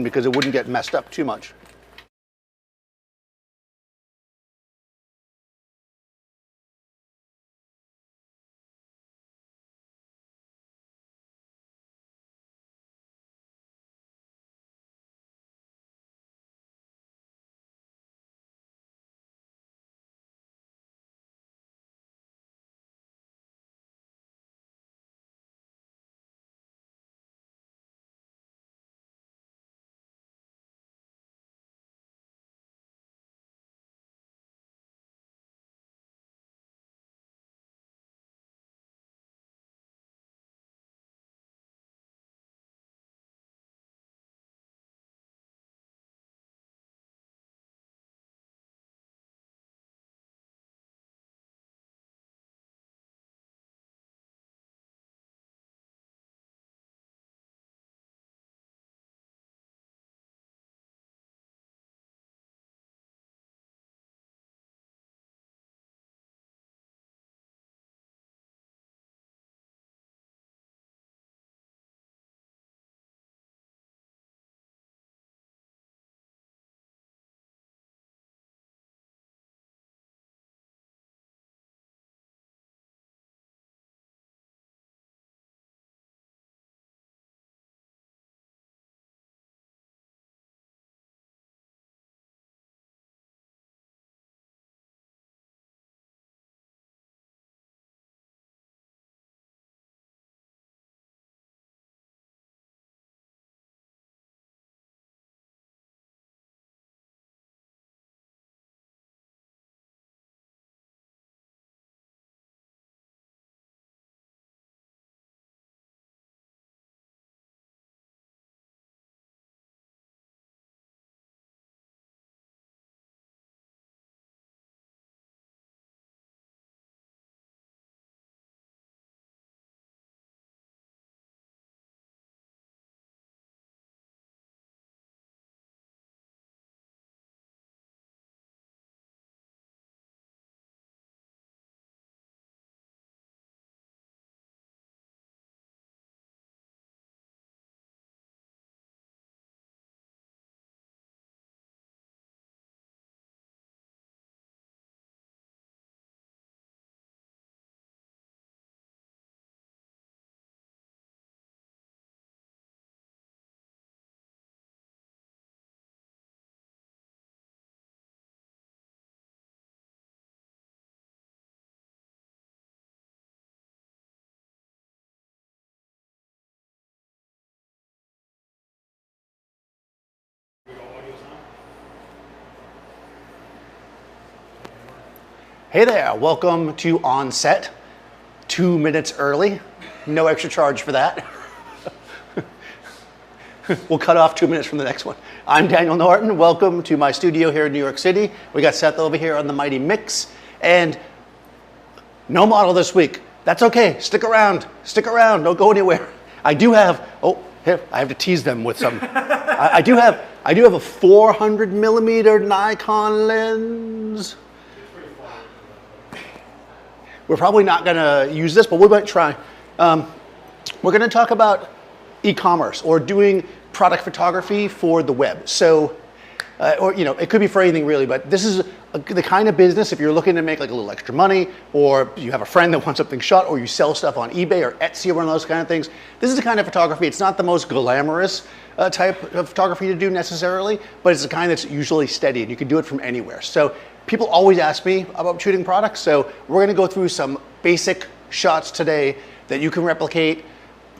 because it wouldn't get messed up too much. Hey there, welcome to OnSet. 2 minutes early, no extra charge for that. We'll cut off 2 minutes from the next one. I'm Daniel Norton, welcome to my studio here in New York City. We got Seth over here on the Mighty Mix, and no model this week. That's okay, stick around, don't go anywhere. I do have, oh, here, I have to tease them with some. I do have a 400 millimeter Nikon lens. We're probably not gonna use this, but we might try. We're gonna talk about e-commerce or doing product photography for the web. So, or you know, it could be for anything really, but this is the kind of business, if you're looking to make like a little extra money, or you have a friend that wants something shot, or you sell stuff on eBay or Etsy or one of those kind of things. This is the kind of photography, it's not the most glamorous type of photography to do necessarily, but it's the kind that's usually steady and you can do it from anywhere. So people always ask me about shooting products, so we're gonna go through some basic shots today that you can replicate.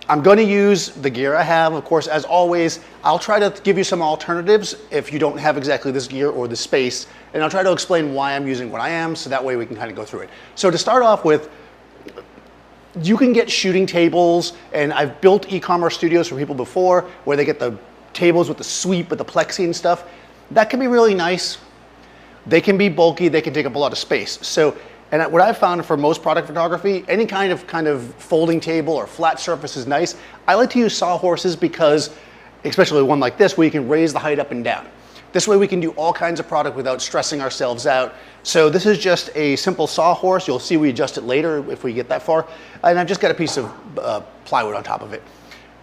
I'm gonna use the gear I have, of course, as always. I'll try to give you some alternatives if you don't have exactly this gear or the space, and I'll try to explain why I'm using what I am, so that way we can kind of go through it. So to start off with, you can get shooting tables, and I've built e-commerce studios for people before, where they get the tables with the sweep, with the plexi and stuff. That can be really nice. They can be bulky, they can take up a lot of space. So, and what I've found for most product photography, any kind of folding table or flat surface is nice. I like to use sawhorses because, especially one like this, where you can raise the height up and down. This way we can do all kinds of product without stressing ourselves out. So this is just a simple sawhorse. You'll see we adjust it later if we get that far. And I've just got a piece of plywood on top of it.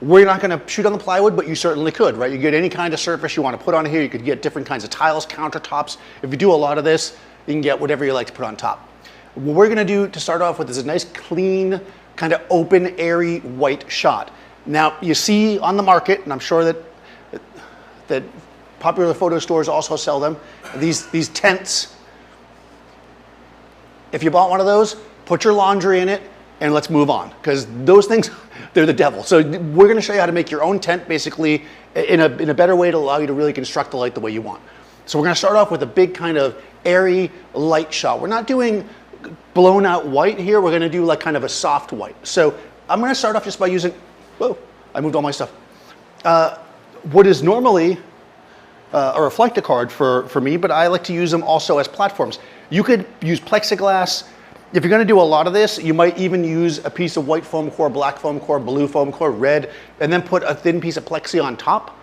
We're not going to shoot on the plywood, but you certainly could, right? You get any kind of surface you want to put on here. You could get different kinds of tiles, countertops. If you do a lot of this, you can get whatever you like to put on top. What we're going to do to start off with is a nice, clean, kind of open, airy, white shot. Now, you see on the market, and I'm sure that popular photo stores also sell them, these tents. If you bought one of those, put your laundry in it, and let's move on, because those things, they're the devil. So we're going to show you how to make your own tent, basically, in a better way to allow you to really construct the light the way you want. So we're going to start off with a big kind of airy light shot. We're not doing blown out white here. We're going to do like kind of a soft white. So I'm going to start off just by using, whoa, I moved all my stuff. What is normally a reflector card for me, but I like to use them also as platforms. You could use plexiglass. If you're going to do a lot of this, you might even use a piece of white foam core, black foam core, blue foam core, red, and then put a thin piece of plexi on top.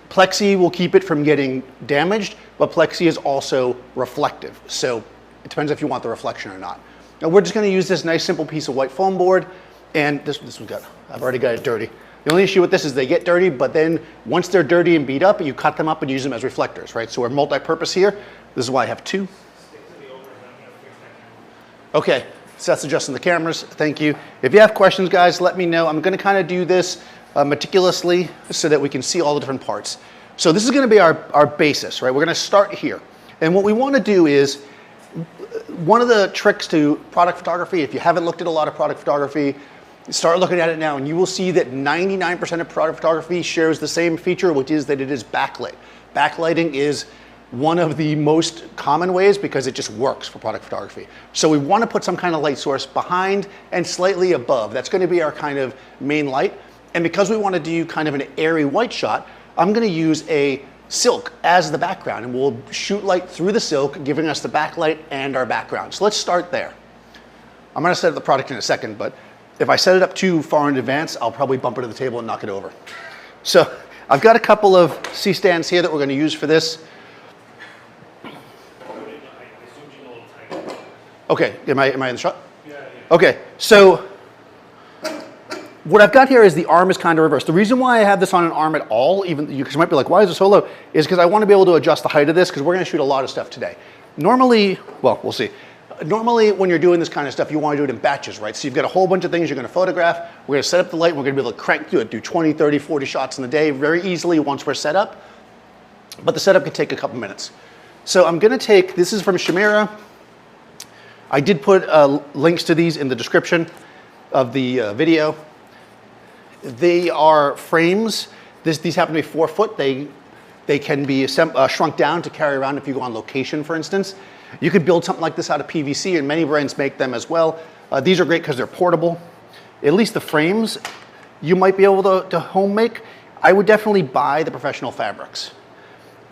Plexi will keep it from getting damaged, but plexi is also reflective. So it depends if you want the reflection or not. Now we're just going to use this nice simple piece of white foam board, and this one's got, I've already got it dirty. The only issue with this is they get dirty, but then once they're dirty and beat up, you cut them up and use them as reflectors, right? So we're multi-purpose here. This is why I have two. Okay, so that's adjusting the cameras. Thank you. If you have questions, guys, let me know. I'm going to kind of do this meticulously so that we can see all the different parts. So this is going to be our basis, right? We're going to start here. And what we want to do is, one of the tricks to product photography, if you haven't looked at a lot of product photography, start looking at it now, and you will see that 99% of product photography shares the same feature, which is that it is backlit. Backlighting is one of the most common ways because it just works for product photography. So we want to put some kind of light source behind and slightly above. That's going to be our kind of main light. And because we want to do kind of an airy white shot, I'm going to use a silk as the background, and we'll shoot light through the silk, giving us the backlight and our background. So let's start there. I'm going to set up the product in a second, but if I set it up too far in advance, I'll probably bump it to the table and knock it over. So I've got a couple of C-stands here that we're going to use for this. Okay, am I in the shot? Yeah. Okay, so what I've got here is the arm is kind of reversed. The reason why I have this on an arm at all, even because you might be like, why is it so low, is because I want to be able to adjust the height of this because we're going to shoot a lot of stuff today. Normally, well, we'll see. Normally, when you're doing this kind of stuff, you want to do it in batches, right? So you've got a whole bunch of things you're going to photograph. We're going to set up the light. We're going to be able to crank through it, do 20, 30, 40 shots in the day very easily once we're set up. But the setup can take a couple minutes. So I'm going to take, this is from Chimera. I did put links to these in the description of the video. They are frames. These happen to be 4 foot. They can be shrunk down to carry around if you go on location, for instance. You could build something like this out of PVC, and many brands make them as well. These are great because they're portable. At least the frames you might be able to home make. I would definitely buy the professional fabrics.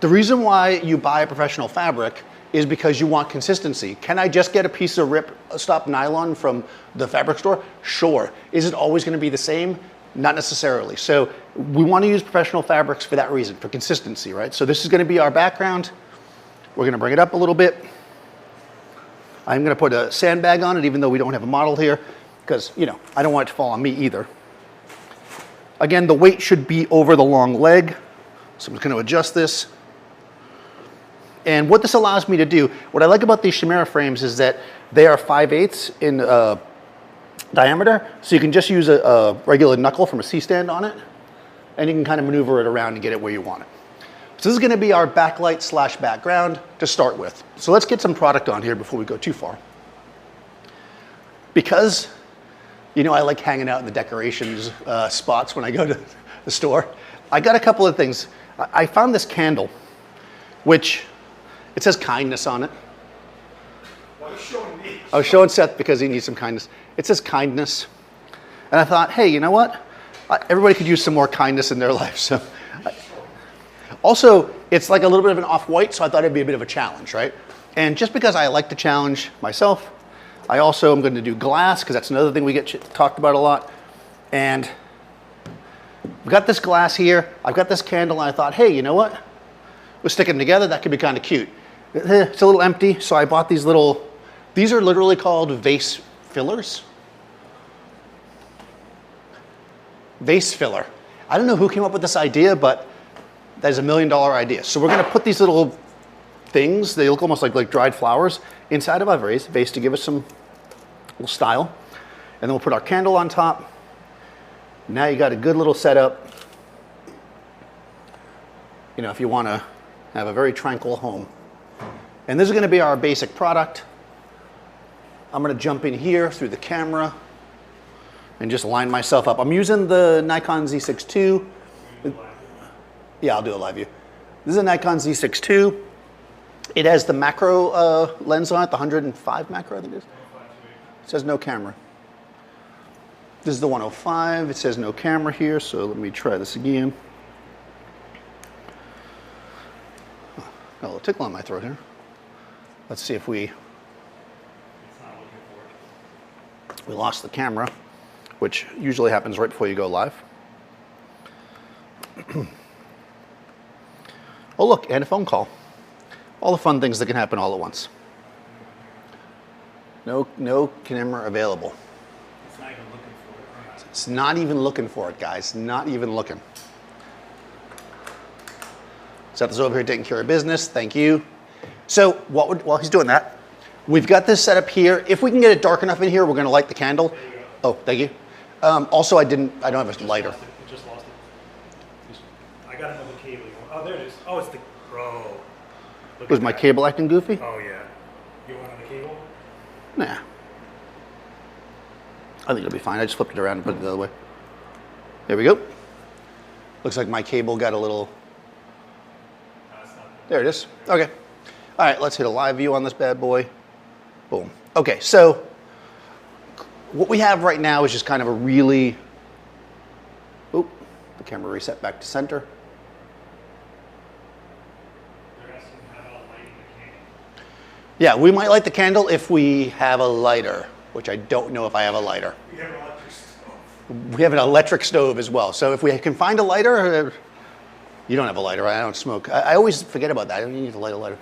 The reason why you buy a professional fabric is because you want consistency. Can I just get a piece of rip-stop nylon from the fabric store? Sure. Is it always going to be the same? Not necessarily. So we want to use professional fabrics for that reason, for consistency, right? So this is going to be our background. We're going to bring it up a little bit. I'm going to put a sandbag on it, even though we don't have a model here, because, you know, I don't want it to fall on me either. Again, the weight should be over the long leg. So I'm just going to adjust this. And what this allows me to do, what I like about these Chimera frames is that they are 5/8 in diameter. So you can just use a regular knuckle from a C-stand on it, and you can kind of maneuver it around and get it where you want it. So this is going to be our backlight / background to start with. So let's get some product on here before we go too far. Because, you know, I like hanging out in the decorations spots when I go to the store. I got a couple of things. I found this candle, which it says kindness on it. Why are you showing me? I was showing Seth because he needs some kindness. It says kindness. And I thought, hey, you know what? Everybody could use some more kindness in their life. So. Also, it's like a little bit of an off-white, so I thought it'd be a bit of a challenge, right? And just because I like to challenge myself, I also am going to do glass, because that's another thing we get talked about a lot. And I've got this glass here, I've got this candle, and I thought, hey, you know what? We'll stick them together, that could be kind of cute. It's a little empty, so I bought these little, these are literally called vase fillers. Vase filler. I don't know who came up with this idea, but that is $1 million idea. So we're going to put these little things, they look almost like dried flowers, inside of our vase to give us some little style. And then we'll put our candle on top. Now you got a good little setup, you know, if you want to have a very tranquil home. And this is going to be our basic product. I'm going to jump in here through the camera and just line myself up. I'm using the Nikon Z6ii. Yeah, I'll do a live view. This is a Nikon Z6ii. It has the macro lens on it, the 105 macro, I think it is. It says no camera. This is the 105. It says no camera here, so let me try this again. Got a little tickle on my throat here. Let's see if we lost the camera, which usually happens right before you go live. Oh look, and a phone call. All the fun things that can happen all at once. No camera available. It's not even looking for it, guys. Not even looking. Seth is over here taking care of business. Thank you. So while he's doing that, we've got this set up here. If we can get it dark enough in here, we're going to light the candle. Oh, thank you. Also, I don't have a lighter. It just lost it. I got another cable. Oh, there it is. Oh, it's the Pro. Was my cable acting goofy? Oh yeah. You want another cable? Nah. I think it'll be fine. I just flipped it around and put it the other way. There we go. Looks like my cable got a little... There it is. Okay. All right, let's hit a live view on this bad boy. Boom. Okay, so what we have right now is just kind of a really... Oop, the camera reset back to center. Yeah, we might light the candle if we have a lighter, which I don't know if I have a lighter. We have an electric stove. We have an electric stove as well. So if we can find a lighter, you don't have a lighter, right? I don't smoke. I always forget about that. I don't need to light a lighter.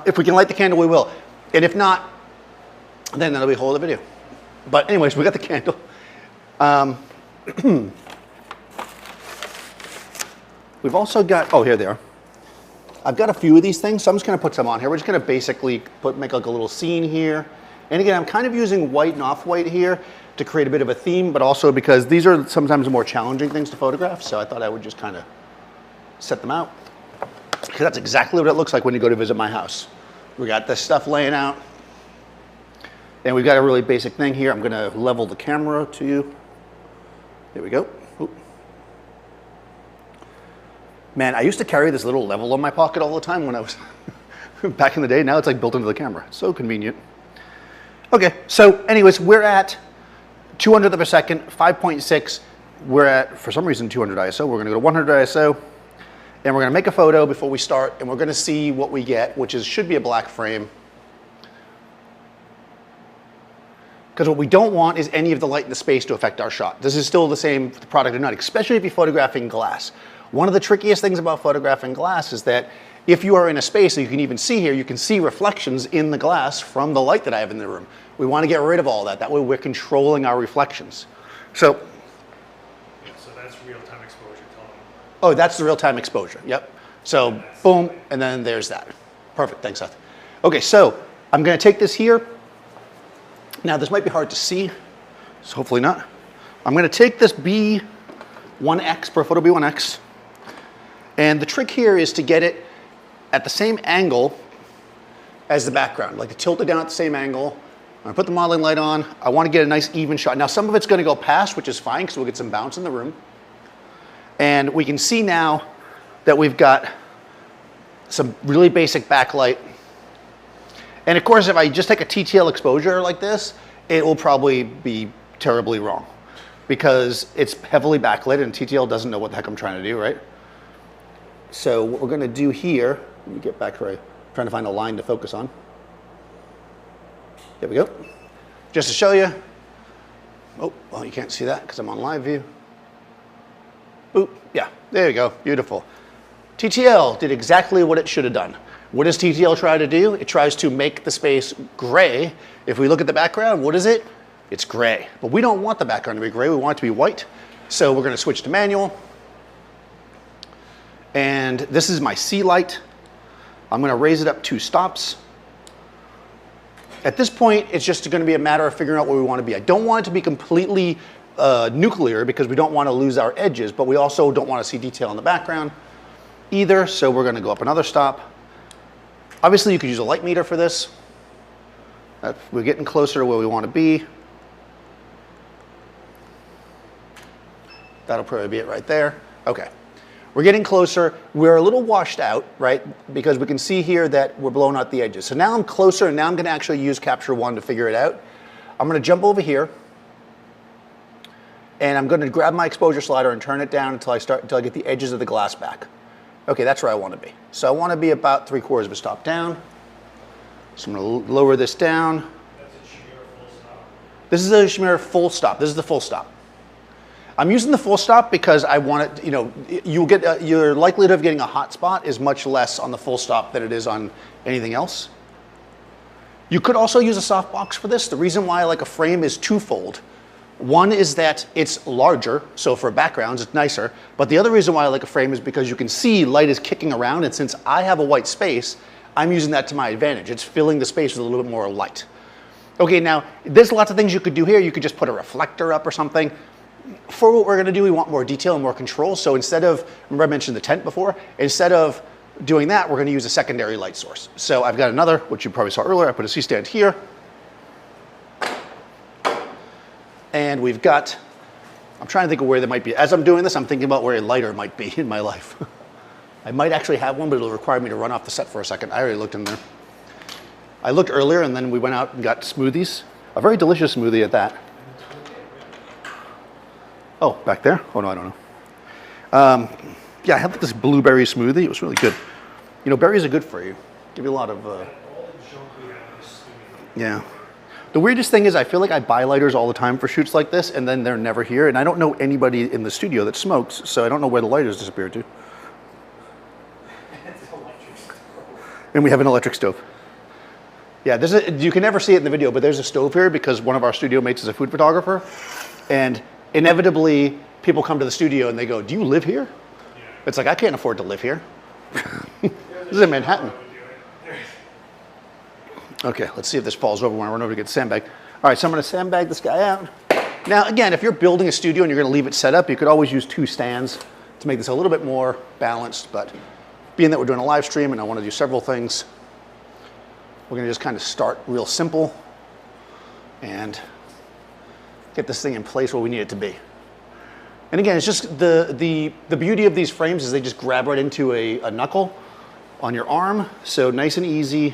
If we can light the candle, we will. And if not, then that'll be a whole other video. But anyways, we got the candle. We've also got, oh, here they are. I've got a few of these things, so I'm just going to put some on here. We're just going to basically make like a little scene here. And again, I'm kind of using white and off-white here to create a bit of a theme, but also because these are sometimes more challenging things to photograph, so I thought I would just kind of set them out. Because that's exactly what it looks like when you go to visit my house. We got this stuff laying out. And we've got a really basic thing here. I'm going to level the camera to you. There we go. Oop. Man, I used to carry this little level in my pocket all the time when I was back in the day. Now it's like built into the camera. So convenient. Okay, so anyways, we're at 200th of a second, 5.6. We're at, for some reason, 200 ISO. We're going to go to 100 ISO. And we're going to make a photo before we start. And we're going to see what we get, which should be a black frame. Because what we don't want is any of the light in the space to affect our shot. This is still the same for the product or not, especially if you're photographing glass. One of the trickiest things about photographing glass is that if you are in a space that you can even see here, you can see reflections in the glass from the light that I have in the room. We want to get rid of all that. That way we're controlling our reflections. So that's real-time exposure. Oh, that's the real-time exposure. Yep. So boom, and then there's that. Perfect. Thanks, Seth. Okay, so I'm going to take this here. Now, this might be hard to see, so hopefully not. I'm going to take this B1X, Profoto B1X, and the trick here is to get it at the same angle as the background, like to tilt it down at the same angle. I'm going to put the modeling light on. I want to get a nice even shot. Now, some of it's going to go past, which is fine, because we'll get some bounce in the room. And we can see now that we've got some really basic backlight. And of course, if I just take a TTL exposure like this, it will probably be terribly wrong because it's heavily backlit and TTL doesn't know what the heck I'm trying to do, right? So what we're going to do here, let me get back to trying to find a line to focus on. There we go. Just to show you. Oh, well, you can't see that because I'm on live view. Oop, yeah, there you go, beautiful. TTL did exactly what it should have done. What does TTL try to do? It tries to make the space gray. If we look at the background, what is it? It's gray. But we don't want the background to be gray, we want it to be white. So we're going to switch to manual. And this is my C light. I'm gonna raise it up 2 stops. At this point, it's just gonna be a matter of figuring out where we wanna be. I don't want it to be completely nuclear because we don't wanna lose our edges, but we also don't wanna see detail in the background either, so we're gonna go up another stop. Obviously, you could use a light meter for this. We're getting closer to where we wanna be. That'll probably be it right there. Okay. We're getting closer. We're a little washed out, right? Because we can see here that we're blowing out the edges. So now I'm closer, and now I'm gonna actually use Capture One to figure it out. I'm gonna jump over here, and I'm gonna grab my exposure slider and turn it down until I get the edges of the glass back. Okay, that's where I wanna be. So I wanna be about 3/4 of a stop down. So I'm gonna lower this down. That's a Chimera full stop. This is a Chimera full stop. This is the full stop. I'm using the full stop because I want it, you know, you'll get, your likelihood of getting a hot spot is much less on the full stop than it is on anything else. You could also use a softbox for this. The reason why I like a frame is twofold. One is that it's larger, so for backgrounds it's nicer, but the other reason why I like a frame is because you can see light is kicking around, and since I have a white space, I'm using that to my advantage. It's filling the space with a little bit more light. Okay, now there's lots of things you could do here. You could just put a reflector up or something. For what we're gonna do, we want more detail and more control, so instead of, remember I mentioned the tent before, instead of doing that, we're gonna use a secondary light source. So I've got another, which you probably saw earlier, I put a C-stand here. And we've got, I'm trying to think of where they might be. As I'm doing this, I'm thinking about where a lighter might be in my life. I might actually have one, but it'll require me to run off the set for a second. I already looked in there. I looked earlier, and then we went out and got smoothies. A very delicious smoothie at that. Oh, back there? Oh, no, I don't know. Yeah, I had this blueberry smoothie. It was really good. You know, berries are good for you. Give you a lot of, yeah. The weirdest thing is I feel like I buy lighters all the time for shoots like this, and then they're never here. And I don't know anybody in the studio that smokes, so I don't know where the lighters disappeared to. And we have an electric stove. Yeah, you can never see it in the video, but there's a stove here because one of our studio mates is a food photographer. And inevitably, people come to the studio and they go, "Do you live here?" Yeah. It's like, I can't afford to live here. This is in Manhattan. Okay, let's see if this falls over when I run over to get the sandbag. All right, so I'm gonna sandbag this guy out. Now, again, if you're building a studio and you're gonna leave it set up, you could always use 2 stands to make this a little bit more balanced, but being that we're doing a live stream and I wanna do several things, we're gonna just kind of start real simple and get this thing in place where we need it to be. And again, it's just the beauty of these frames is they just grab right into a knuckle on your arm. So nice and easy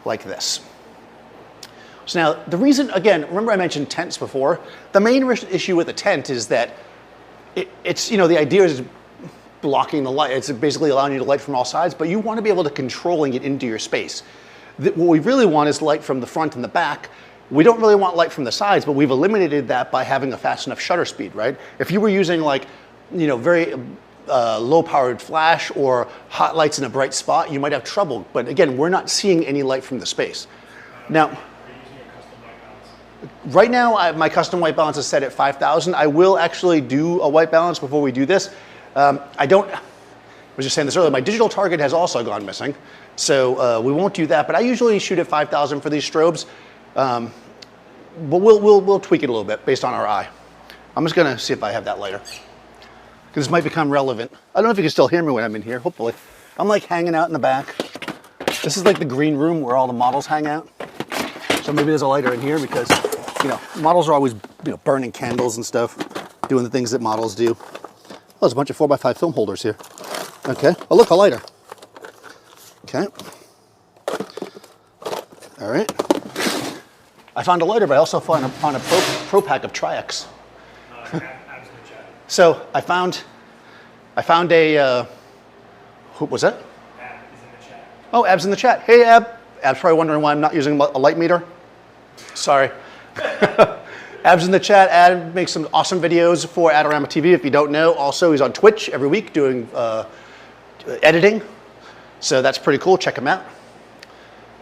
like this. So now the reason, again, remember I mentioned tents before? The main issue with a tent is that it's, you know, the idea is blocking the light. It's basically allowing you to light from all sides, but you want to be able to controlling it into your space. What we really want is light from the front and the back. We don't really want light from the sides, but we've eliminated that by having a fast enough shutter speed, right? If you were using like, you know, very low powered flash or hot lights in a bright spot, you might have trouble. But again, we're not seeing any light from the space. Now, right now, my custom white balance is set at 5,000. I will actually do a white balance before we do this. I was just saying this earlier, my digital target has also gone missing. So we won't do that, but I usually shoot at 5,000 for these strobes. But we'll tweak it a little bit based on our eye. I'm just gonna see if I have that later, because this might become relevant. I don't know if you can still hear me when I'm in here, hopefully. I'm like hanging out in the back. This is like the green room where all the models hang out. So maybe there's a lighter in here because, you know, models are always, you know, burning candles and stuff, doing the things that models do. Oh, there's a bunch of 4x5 film holders here. Okay, oh look, a lighter. Okay. All right. I found a lighter, but I also found a pro pack of Tri-X. So I found a, who was that? Ab is in the chat. Oh, Ab's in the chat. Hey, Ab. Ab's probably wondering why I'm not using a light meter. Sorry. Ab's in the chat. Ab makes some awesome videos for Adorama TV. If you don't know, also he's on Twitch every week doing editing. So that's pretty cool. Check him out.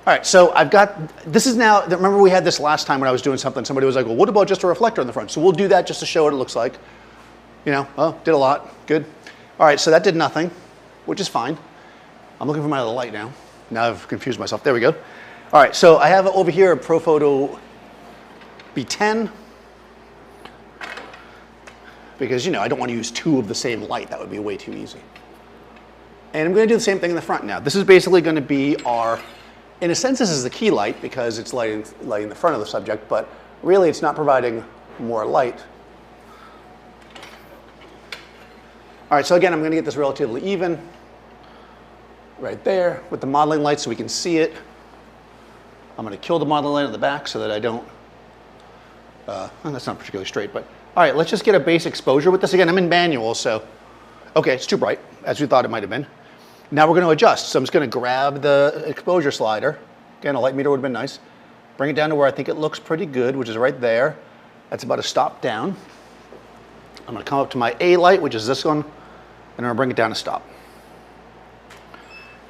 All right, so I've got, this is now, remember we had this last time when I was doing something, somebody was like, well, what about just a reflector in the front? So we'll do that just to show what it looks like. You know, oh, did a lot, good. All right, so that did nothing, which is fine. I'm looking for my other light now. Now I've confused myself. There we go. All right, so I have over here a Profoto B10 because, I don't want to use two of the same light. That would be way too easy. And I'm going to do the same thing in the front now. This is basically going to be our, in a sense, this is the key light because it's lighting the front of the subject, but really it's not providing more light. All right, so again, I'm going to get this relatively even right there with the modeling light so we can see it. I'm going to kill the modeling light at the back so that I don't, well, that's not particularly straight, but all right, let's just get a base exposure with this. Again, I'm in manual, so, okay, it's too bright, as we thought it might have been. Now we're going to adjust. So I'm just going to grab the exposure slider. Again, a light meter would have been nice. Bring it down to where I think it looks pretty good, which is right there. That's about a stop down. I'm going to come up to my A light, which is this one, and I'm going to bring it down to stop.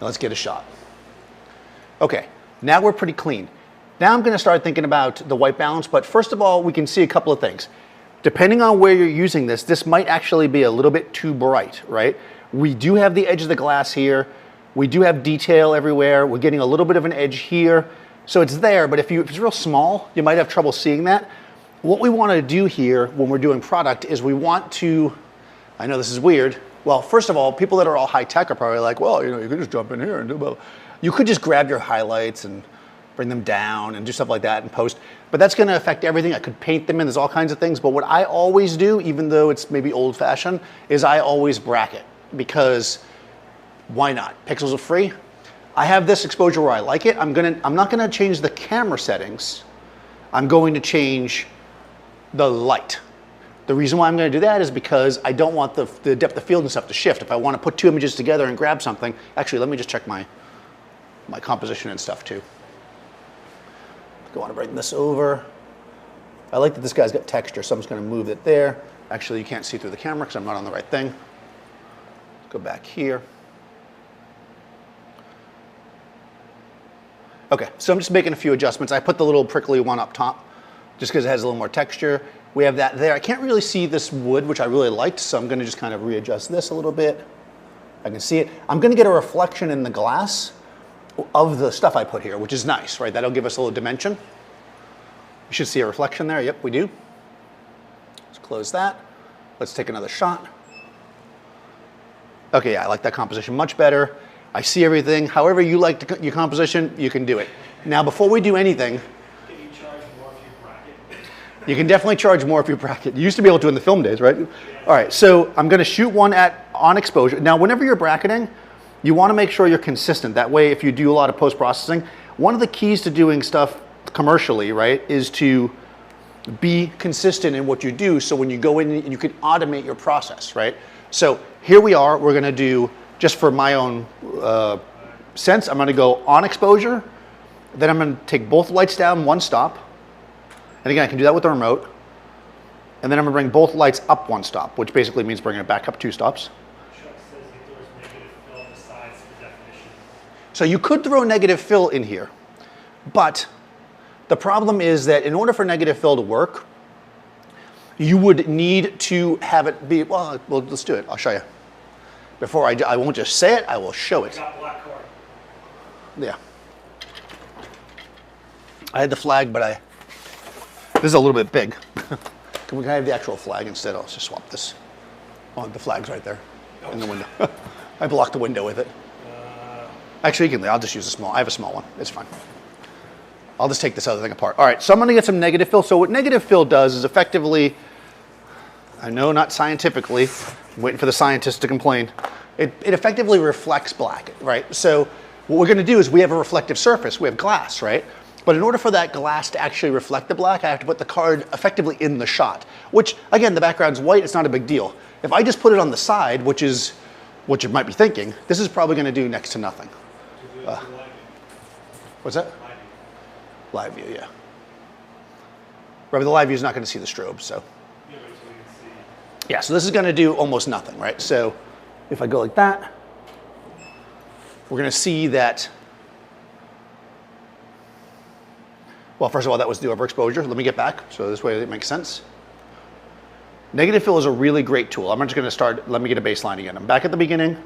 Now let's get a shot. Okay, now we're pretty clean. Now I'm going to start thinking about the white balance, but first of all, we can see a couple of things. Depending on where you're using this, this might actually be a little bit too bright, right? We do have the edge of the glass here. We do have detail everywhere. We're getting a little bit of an edge here. So it's there, but if it's real small, you might have trouble seeing that. What we want to do here when we're doing product is we want to, I know this is weird. Well, first of all, people that are all high tech are probably like, well, you could just jump in here and do blah, blah. You could just grab your highlights and bring them down and do stuff like that and post. But that's going to affect everything. I could paint them in, there's all kinds of things. But what I always do, even though it's maybe old fashioned, is I always bracket because why not? Pixels are free. I have this exposure where I like it. I'm not going to change the camera settings. I'm going to change the light. The reason why I'm going to do that is because I don't want the depth of field and stuff to shift. If I want to put two images together and grab something, actually, let me just check my composition and stuff too. I want to bring this over. I like that this guy's got texture, so I'm just going to move it there. Actually, you can't see through the camera because I'm not on the right thing. Let's go back here. Okay, so I'm just making a few adjustments. I put the little prickly one up top just because it has a little more texture. We have that there. I can't really see this wood, which I really liked, so I'm going to just kind of readjust this a little bit. I can see it. I'm going to get a reflection in the glass of the stuff I put here, which is nice, right? That'll give us a little dimension. You should see a reflection there. Yep, we do. Let's close that. Let's take another shot. Okay, yeah, I like that composition much better. I see everything. However you like your composition, you can do it. Now, before we do anything, can you charge more if you bracket? you can definitely charge more if you bracket. You used to be able to in the film days, right? Yeah. All right, so I'm going to shoot one on exposure. Now, whenever you're bracketing, you want to make sure you're consistent. That way, if you do a lot of post-processing, one of the keys to doing stuff commercially, right, is to be consistent in what you do. So when you go in, you can automate your process, right? So here we are. We're going to do, just for my own sense, I'm going to go on exposure. Then I'm going to take both lights down, one stop. And again, I can do that with the remote. And then I'm going to bring both lights up one stop, which basically means bringing it back up two stops. So you could throw negative fill in here, but the problem is that in order for negative fill to work, you would need to have it be, well, let's do it. I'll show you. Before I won't just say it, I will show it. Got black card. Yeah. I had the flag, but this is a little bit big. Can we have the actual flag instead? I'll just swap this. Oh, the flag's right there in the window. I blocked the window with it. Actually, I'll just use a small. I have a small one. It's fine. I'll just take this other thing apart. All right, so I'm going to get some negative fill. So what negative fill does is effectively, I know not scientifically, I'm waiting for the scientists to complain, it effectively reflects black, right? So what we're going to do is we have a reflective surface. We have glass, right? But in order for that glass to actually reflect the black, I have to put the card effectively in the shot, which, again, the background's white. It's not a big deal. If I just put it on the side, which is what you might be thinking, this is probably going to do next to nothing. What's that? Live view, yeah. Remember, the live view is not going to see the strobe, so. Yeah, so this is going to do almost nothing, right? So if I go like that, we're going to see that. Well, first of all, that was the overexposure. Let me get back, so this way it makes sense. Negative fill is a really great tool. I'm just going to start, let me get a baseline again. I'm back at the beginning.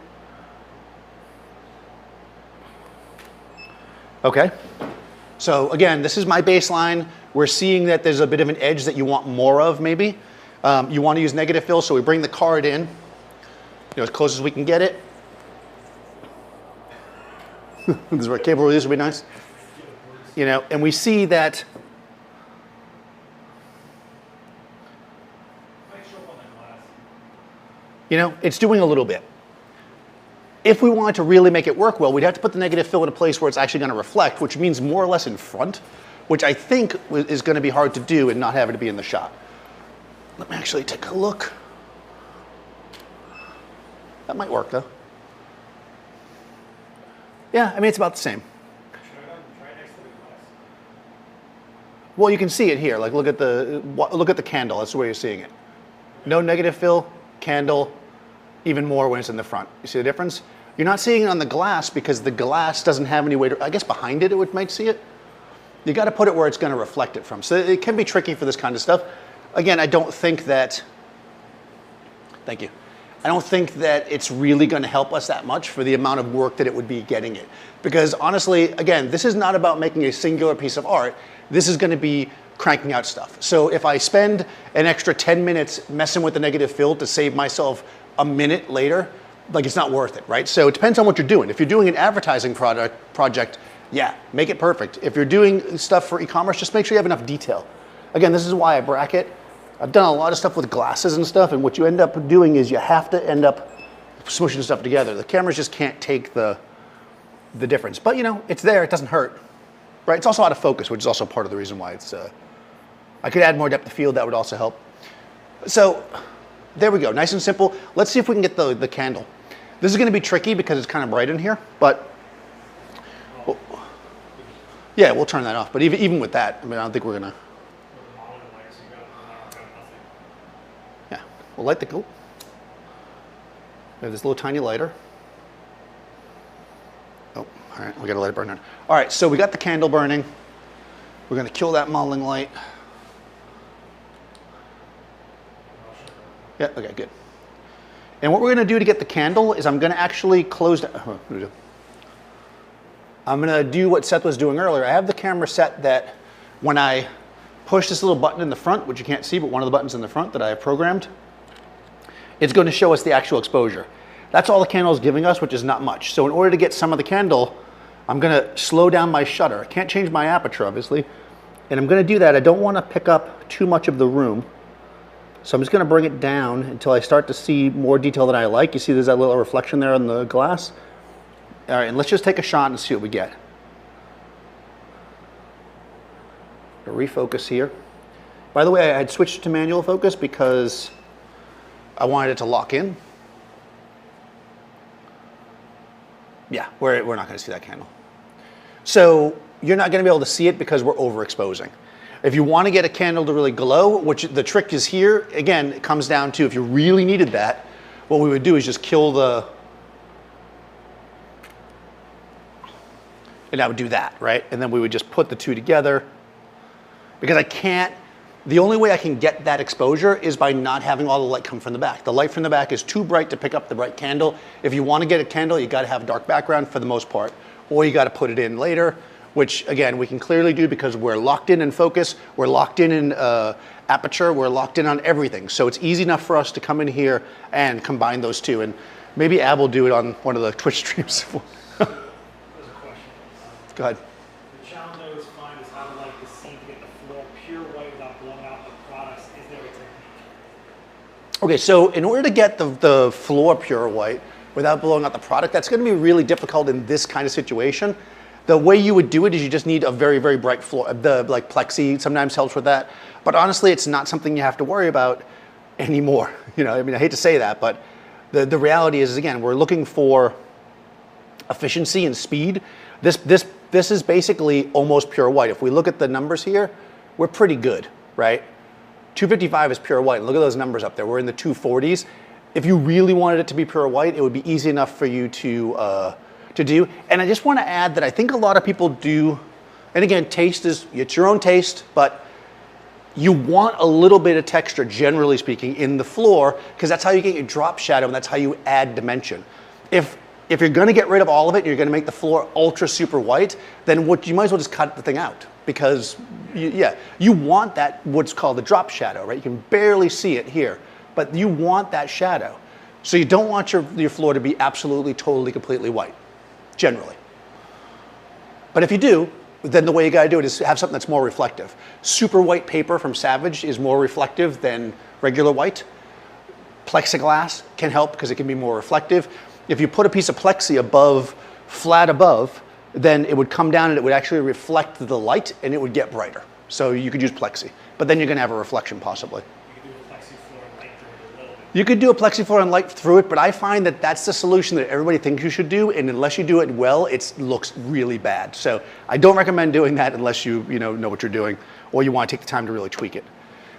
Okay. So again, this is my baseline. We're seeing that there's a bit of an edge that you want more of, maybe. You want to use negative fill, so we bring the card in, as close as we can get it. This is where cable release would be nice. And we see that it's doing a little bit. If we wanted to really make it work well, we'd have to put the negative fill in a place where it's actually going to reflect, which means more or less in front, which I think is going to be hard to do and not have it to be in the shot. Let me actually take a look. That might work though. Yeah, I mean, it's about the same. Well, you can see it here. Like, look at the candle. That's the way you're seeing it. No negative fill, candle, even more when it's in the front. You see the difference? You're not seeing it on the glass because the glass doesn't have any way to, I guess behind it, might see it. You got to put it where it's going to reflect it from. So it can be tricky for this kind of stuff. Again, I don't think that, thank you. I don't think that it's really going to help us that much for the amount of work that it would be getting it. Because honestly, again, this is not about making a singular piece of art. This is going to be cranking out stuff. So if I spend an extra 10 minutes messing with the negative fill to save myself a minute later, like it's not worth it, right? So it depends on what you're doing. If you're doing an advertising project, yeah, make it perfect. If you're doing stuff for e-commerce, just make sure you have enough detail. Again, this is why I bracket. I've done a lot of stuff with glasses and stuff, and what you end up doing is you have to end up smooshing stuff together. The cameras just can't take the difference. But it's there, it doesn't hurt, right? It's also out of focus, which is also part of the reason why it's, I could add more depth of field, that would also help. So there we go, nice and simple. Let's see if we can get the candle. This is gonna be tricky because it's kind of bright in here, but yeah, we'll turn that off. But even with that, I mean, I don't think we're gonna. Yeah, we'll light the cool. We have this little tiny lighter. Oh, all right, we gotta let it burn down. All right, so we got the candle burning. We're gonna kill that modeling light. Yeah, okay, good. And what we're gonna do to get the candle is I'm gonna actually close down. I'm gonna do what Seth was doing earlier. I have the camera set that when I push this little button in the front, which you can't see, but one of the buttons in the front that I have programmed, it's going to show us the actual exposure. That's all the candle is giving us, which is not much. So in order to get some of the candle, I'm gonna slow down my shutter. I can't change my aperture, obviously. And I'm gonna do that. I don't wanna pick up too much of the room. So I'm just gonna bring it down until I start to see more detail than I like. You see there's that little reflection there on the glass. All right, and let's just take a shot and see what we get. Refocus here. By the way, I had switched to manual focus because I wanted it to lock in. Yeah, we're not going to see that candle. So you're not going to be able to see it because we're overexposing. If you want to get a candle to really glow, which the trick is here, again, it comes down to if you really needed that, what we would do is just kill the, and I would do that, right? And then we would just put the two together. Because I can't, the only way I can get that exposure is by not having all the light come from the back. The light from the back is too bright to pick up the bright candle. If you want to get a candle, you got to have a dark background for the most part, or you got to put it in later, which again, we can clearly do because we're locked in focus, we're locked in aperture, we're locked in on everything. So it's easy enough for us to come in here and combine those two. And maybe Ab will do it on one of the Twitch streams. There's a question. Go ahead. The challenge I always find is how to like the scene to get the floor pure white without blowing out the products. Is there a technique? Okay, so in order to get the floor pure white without blowing out the product, that's going to be really difficult in this kind of situation. The way you would do it is you just need a very, very bright floor. The like plexi sometimes helps with that, but honestly, it's not something you have to worry about anymore. You know, I mean, I hate to say that, but the reality is again, we're looking for efficiency and speed. This is basically almost pure white. If we look at the numbers here, we're pretty good, right? 255 is pure white. Look at those numbers up there. We're in the 240s. If you really wanted it to be pure white, it would be easy enough for you to do. And I just want to add that I think a lot of people do, and again, taste is, it's your own taste, but you want a little bit of texture, generally speaking, in the floor, because that's how you get your drop shadow and that's how you add dimension. If you're gonna get rid of all of it and you're gonna make the floor ultra super white, then you might as well just cut the thing out, because you want that, what's called the drop shadow, right? You can barely see it here, but you want that shadow. So you don't want your floor to be absolutely, totally, completely white, generally. But if you do, then the way you gotta do it is have something that's more reflective. Super white paper from Savage is more reflective than regular white. Plexiglass can help because it can be more reflective. If you put a piece of plexi above, flat above, then it would come down and it would actually reflect the light and it would get brighter. So you could use plexi, but then you're gonna have a reflection possibly. You could do a plexi floor and light through it, but I find that that's the solution that everybody thinks you should do, and unless you do it well, it looks really bad. So I don't recommend doing that unless you know what you're doing, or you want to take the time to really tweak it.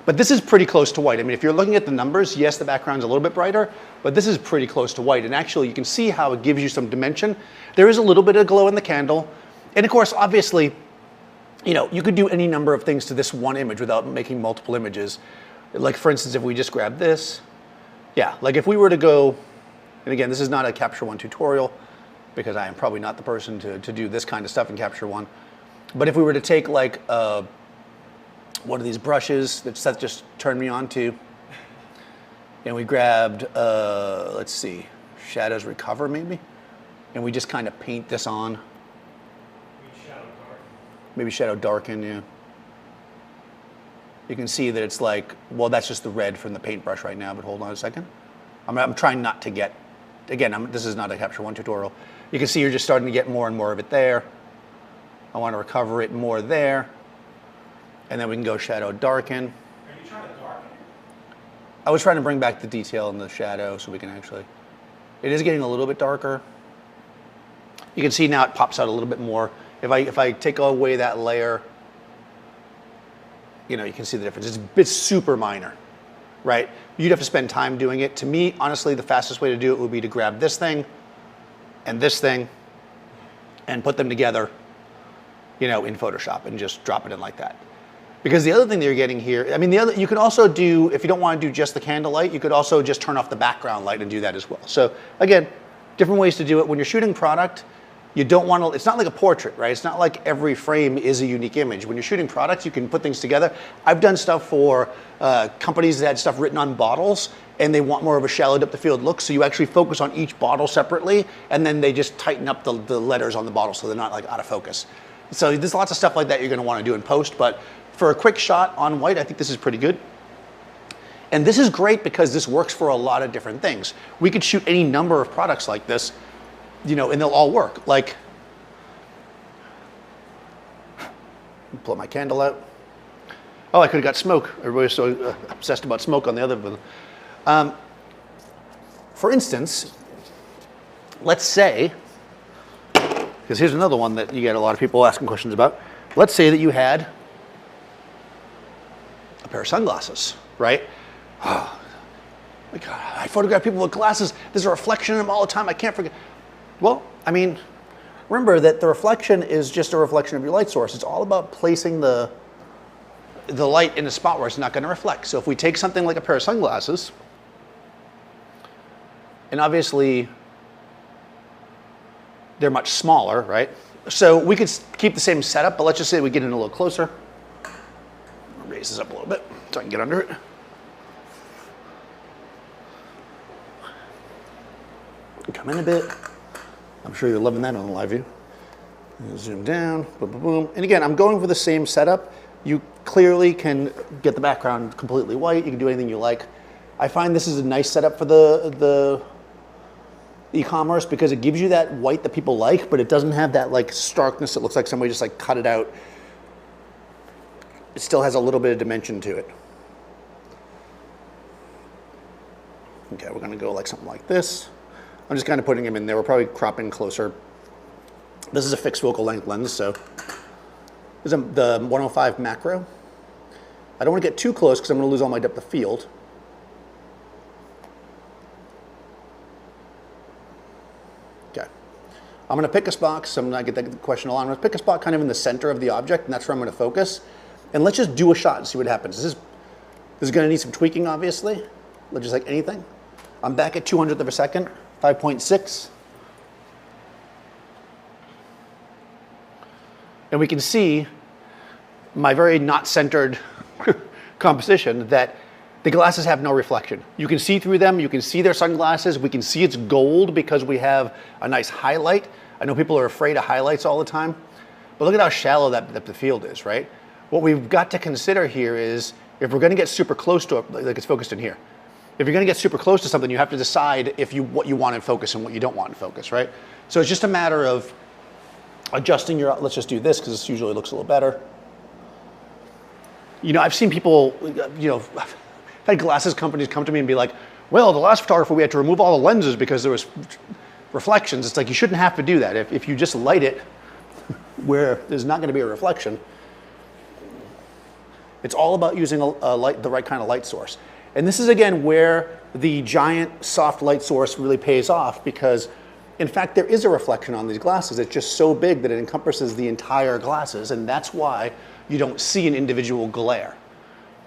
But this is pretty close to white. I mean, if you're looking at the numbers, yes, the background's a little bit brighter, but this is pretty close to white. And actually, you can see how it gives you some dimension. There is a little bit of glow in the candle. And of course, obviously, you could do any number of things to this one image without making multiple images. Like for instance, if we just grab this, yeah, like if we were to go, and again, this is not a Capture One tutorial because I am probably not the person to do this kind of stuff in Capture One. But if we were to take like one of these brushes that Seth just turned me on to, and we grabbed, let's see, Shadows Recover maybe, and we just kind of paint this on. Maybe Shadow Darken, yeah. You can see that it's like, well, that's just the red from the paintbrush right now, but hold on a second. I'm trying not to get, again, this is not a Capture One tutorial. You can see you're just starting to get more and more of it there. I want to recover it more there. And then we can go Shadow Darken. Are you trying to darken? I was trying to bring back the detail in the shadow so we can actually, it is getting a little bit darker. You can see now it pops out a little bit more. If I take away that layer, you can see the difference. It's super minor, right? You'd have to spend time doing it. To me, honestly, the fastest way to do it would be to grab this thing and put them together, in Photoshop and just drop it in like that. Because the other thing that you're getting here, I mean, you can also do, if you don't want to do just the candle light, you could also just turn off the background light and do that as well. So again, different ways to do it. When you're shooting product, you don't want to, it's not like a portrait, right? It's not like every frame is a unique image. When you're shooting products, you can put things together. I've done stuff for companies that had stuff written on bottles and they want more of a shallow depth of field look. So you actually focus on each bottle separately and then they just tighten up the letters on the bottle so they're not like out of focus. So there's lots of stuff like that you're gonna want to do in post, but for a quick shot on white, I think this is pretty good. And this is great because this works for a lot of different things. We could shoot any number of products like this, and they'll all work. Like, pull my candle out. Oh, I could have got smoke. Everybody's so obsessed about smoke on the other one. For instance, let's say, because here's another one that you get a lot of people asking questions about. Let's say that you had a pair of sunglasses, right? Oh, my God, I photograph people with glasses. There's a reflection in them all the time. I can't forget. Well, I mean, remember that the reflection is just a reflection of your light source. It's all about placing the light in a spot where it's not going to reflect. So if we take something like a pair of sunglasses, and obviously they're much smaller, right? So we could keep the same setup, but let's just say we get in a little closer. I'll raise this up a little bit so I can get under it. Come in a bit. I'm sure you're loving that on the live view. Zoom down, boom, boom, boom. And again, I'm going for the same setup. You clearly can get the background completely white. You can do anything you like. I find this is a nice setup for the e-commerce because it gives you that white that people like, but it doesn't have that like starkness. It looks like somebody just like cut it out. It still has a little bit of dimension to it. Okay, we're gonna go like something like this. I'm just kind of putting them in there. We're probably cropping closer. This is a fixed focal length lens, so this is the 105 macro. I don't want to get too close because I'm going to lose all my depth of field. Okay. I'm going to pick a spot, because I'm going to get the question a lot. I'm going to pick a spot kind of in the center of the object, and that's where I'm going to focus. And let's just do a shot and see what happens. This is going to need some tweaking, obviously, just like anything. I'm back at 200th of a second, 5.6. And we can see my very not centered composition that the glasses have no reflection. You can see through them, you can see their sunglasses, we can see it's gold because we have a nice highlight. I know people are afraid of highlights all the time, but look at how shallow that the field is, right? What we've got to consider here is if we're gonna get super close to it, like it's focused in here. If you're gonna get super close to something, you have to decide what you want in focus and what you don't want in focus, right? So it's just a matter of adjusting your, let's just do this because this usually looks a little better. You know, I've seen people, you know, I've had glasses companies come to me and be like, well, the last photographer, we had to remove all the lenses because there was reflections. It's like, you shouldn't have to do that. If you just light it where there's not gonna be a reflection, it's all about using the right kind of light source. And this is, again, where the giant soft light source really pays off because, in fact, there is a reflection on these glasses. It's just so big that it encompasses the entire glasses, and that's why you don't see an individual glare.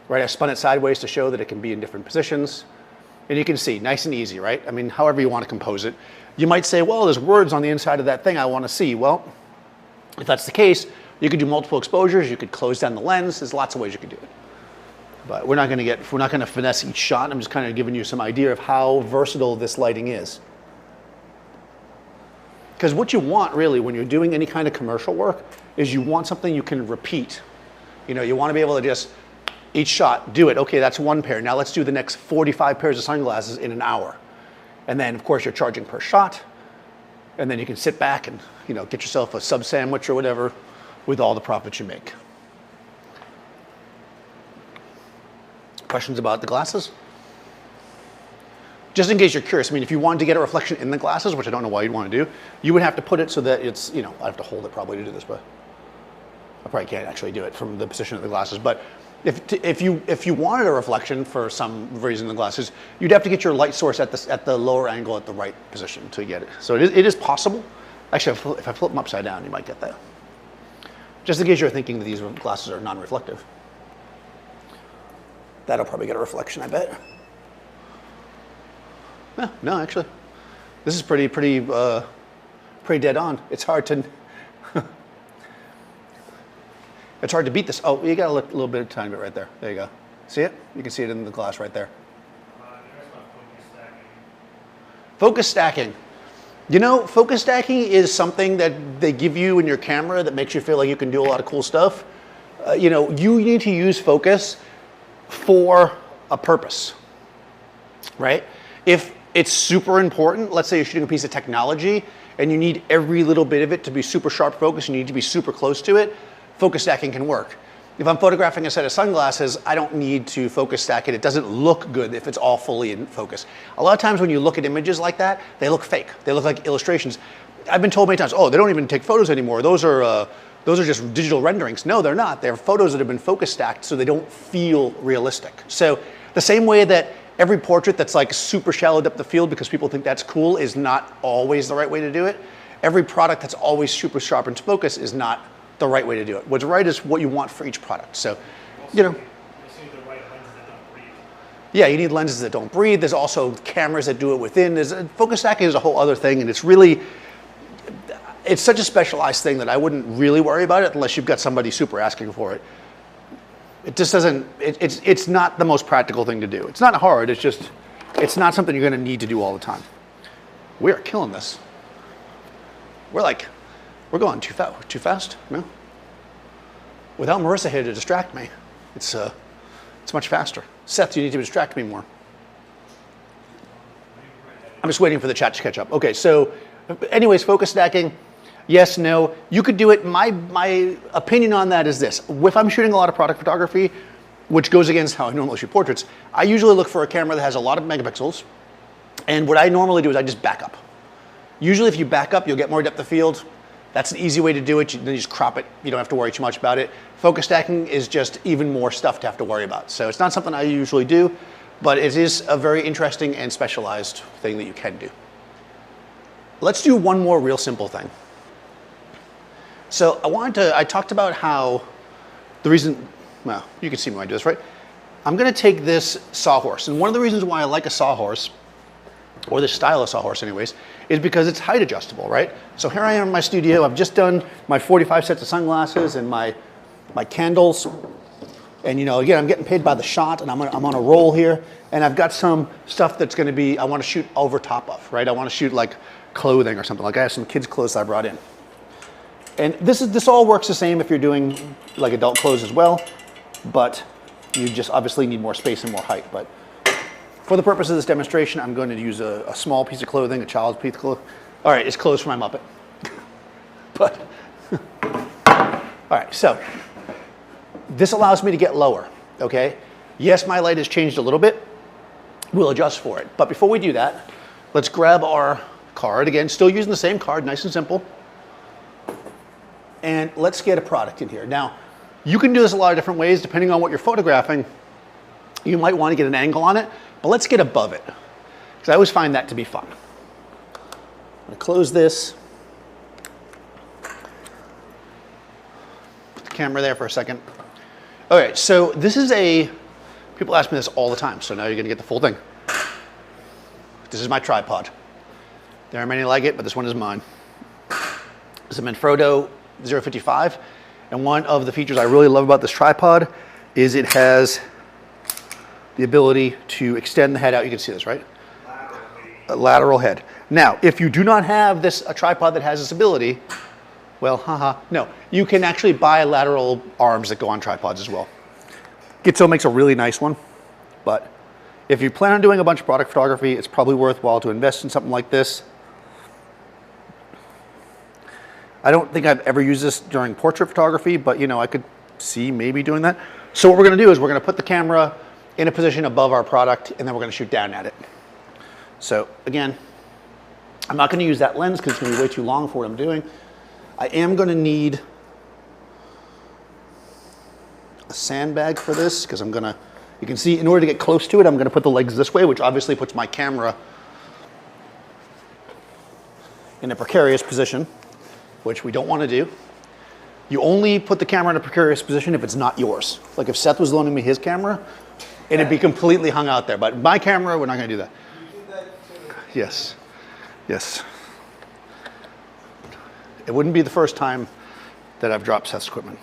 Right, I spun it sideways to show that it can be in different positions. And you can see, nice and easy, right? I mean, however you want to compose it. You might say, well, there's words on the inside of that thing I want to see. Well, if that's the case, you could do multiple exposures, you could close down the lens, there's lots of ways you could do it. But we're not going to finesse each shot. I'm just kind of giving you some idea of how versatile this lighting is. Because what you want really when you're doing any kind of commercial work is you want something you can repeat. You know, you want to be able to just, each shot, do it. Okay, that's one pair. Now let's do the next 45 pairs of sunglasses in an hour. And then, of course, you're charging per shot. And then you can sit back and, you know, get yourself a sub sandwich or whatever with all the profits you make. Questions about the glasses? Just in case you're curious, I mean, if you wanted to get a reflection in the glasses, which I don't know why you'd want to do, you would have to put it so that it's, you know, I'd have to hold it probably to do this, but I probably can't actually do it from the position of the glasses. But if you wanted a reflection for some reason in the glasses, you'd have to get your light source at the lower angle at the right position to get it. So it is possible. Actually, if I flip them upside down, you might get that. Just in case you're thinking that these glasses are non-reflective. That'll probably get a reflection, I bet. No, actually, this is pretty dead on. It's hard to it's hard to beat this. Oh, you got a little bit of time bit right there. There you go. See it? You can see it in the glass right there. Focus stacking. You know, focus stacking is something that they give you in your camera that makes you feel like you can do a lot of cool stuff. You know, you need to use focus for a purpose, right? If it's super important, let's say you're shooting a piece of technology and you need every little bit of it to be super sharp focus, you need to be super close to it, focus stacking can work. If I'm photographing a set of sunglasses, I don't need to focus stack it. It doesn't look good if it's all fully in focus. A lot of times when you look at images like that, they look fake. They look like illustrations. I've been told many times, oh, they don't even take photos anymore. Those are just digital renderings. No, they're not. They're photos that have been focus stacked so they don't feel realistic. So the same way that every portrait that's like super shallow depth of field because people think that's cool is not always the right way to do it. Every product that's always super sharp in focus is not the right way to do it. What's right is what you want for each product. So, you know. Yeah, you need lenses that don't breathe. There's also cameras that do it within. Focus stacking is a whole other thing, and it's such a specialized thing that I wouldn't really worry about it unless you've got somebody super asking for it. It just doesn't, it's not the most practical thing to do. It's not hard, it's not something you're gonna need to do all the time. We are killing this. We're going too fast, no? Without Marissa here to distract me, it's much faster. Seth, you need to distract me more. I'm just waiting for the chat to catch up. Okay, so anyways, focus stacking, yes, no. You could do it. My opinion on that is this. If I'm shooting a lot of product photography, which goes against how I normally shoot portraits, I usually look for a camera that has a lot of megapixels. And what I normally do is I just back up. Usually if you back up, you'll get more depth of field. That's an easy way to do it. Then you just crop it. You don't have to worry too much about it. Focus stacking is just even more stuff to have to worry about. So it's not something I usually do, but it is a very interesting and specialized thing that you can do. Let's do one more real simple thing. So I talked about how the reason well, you can see me when I do this, right? I'm gonna take this sawhorse, and one of the reasons why I like a sawhorse, or this style of sawhorse anyways, is because it's height adjustable, right? So here I am in my studio, I've just done my 45 sets of sunglasses and my candles, and you know, again, I'm getting paid by the shot, and I'm on a roll here, and I've got some stuff that's gonna be, I wanna shoot over top of, right? I wanna shoot like clothing or something, like I have some kids' clothes that I brought in. And this all works the same if you're doing like adult clothes as well, but you just obviously need more space and more height. But for the purpose of this demonstration, I'm going to use a small piece of clothing, a child's piece of clothing. All right, it's clothes for my Muppet. But, all right, so this allows me to get lower, okay? Yes, my light has changed a little bit. We'll adjust for it. But before we do that, let's grab our card. Again, still using the same card, nice and simple. And let's get a product in here. Now, you can do this a lot of different ways depending on what you're photographing. You might want to get an angle on it, but let's get above it, because I always find that to be fun. I'm going to close this. Put the camera there for a second. All right, so this is people ask me this all the time, so now you're going to get the full thing. This is my tripod. There are many like it, but this one is mine. It's a Manfrotto 055. And one of the features I really love about this tripod is it has the ability to extend the head out. You can see this, right? A lateral head. Now, if you do not have a tripod that has this ability, well, no. You can actually buy lateral arms that go on tripods as well. Gitzo makes a really nice one, but if you plan on doing a bunch of product photography, it's probably worthwhile to invest in something like this. I don't think I've ever used this during portrait photography, but you know, I could see maybe doing that. So what we're gonna do is we're gonna put the camera in a position above our product, and then we're gonna shoot down at it. So again, I'm not gonna use that lens because it's gonna be way too long for what I'm doing. I am gonna need a sandbag for this, because you can see in order to get close to it, I'm gonna put the legs this way, which obviously puts my camera in a precarious position, which we don't want to do. You only put the camera in a precarious position if it's not yours. Like if Seth was loaning me his camera, it'd be completely hung out there. But my camera, we're not going to do that. You do that too. Yes, yes. It wouldn't be the first time that I've dropped Seth's equipment.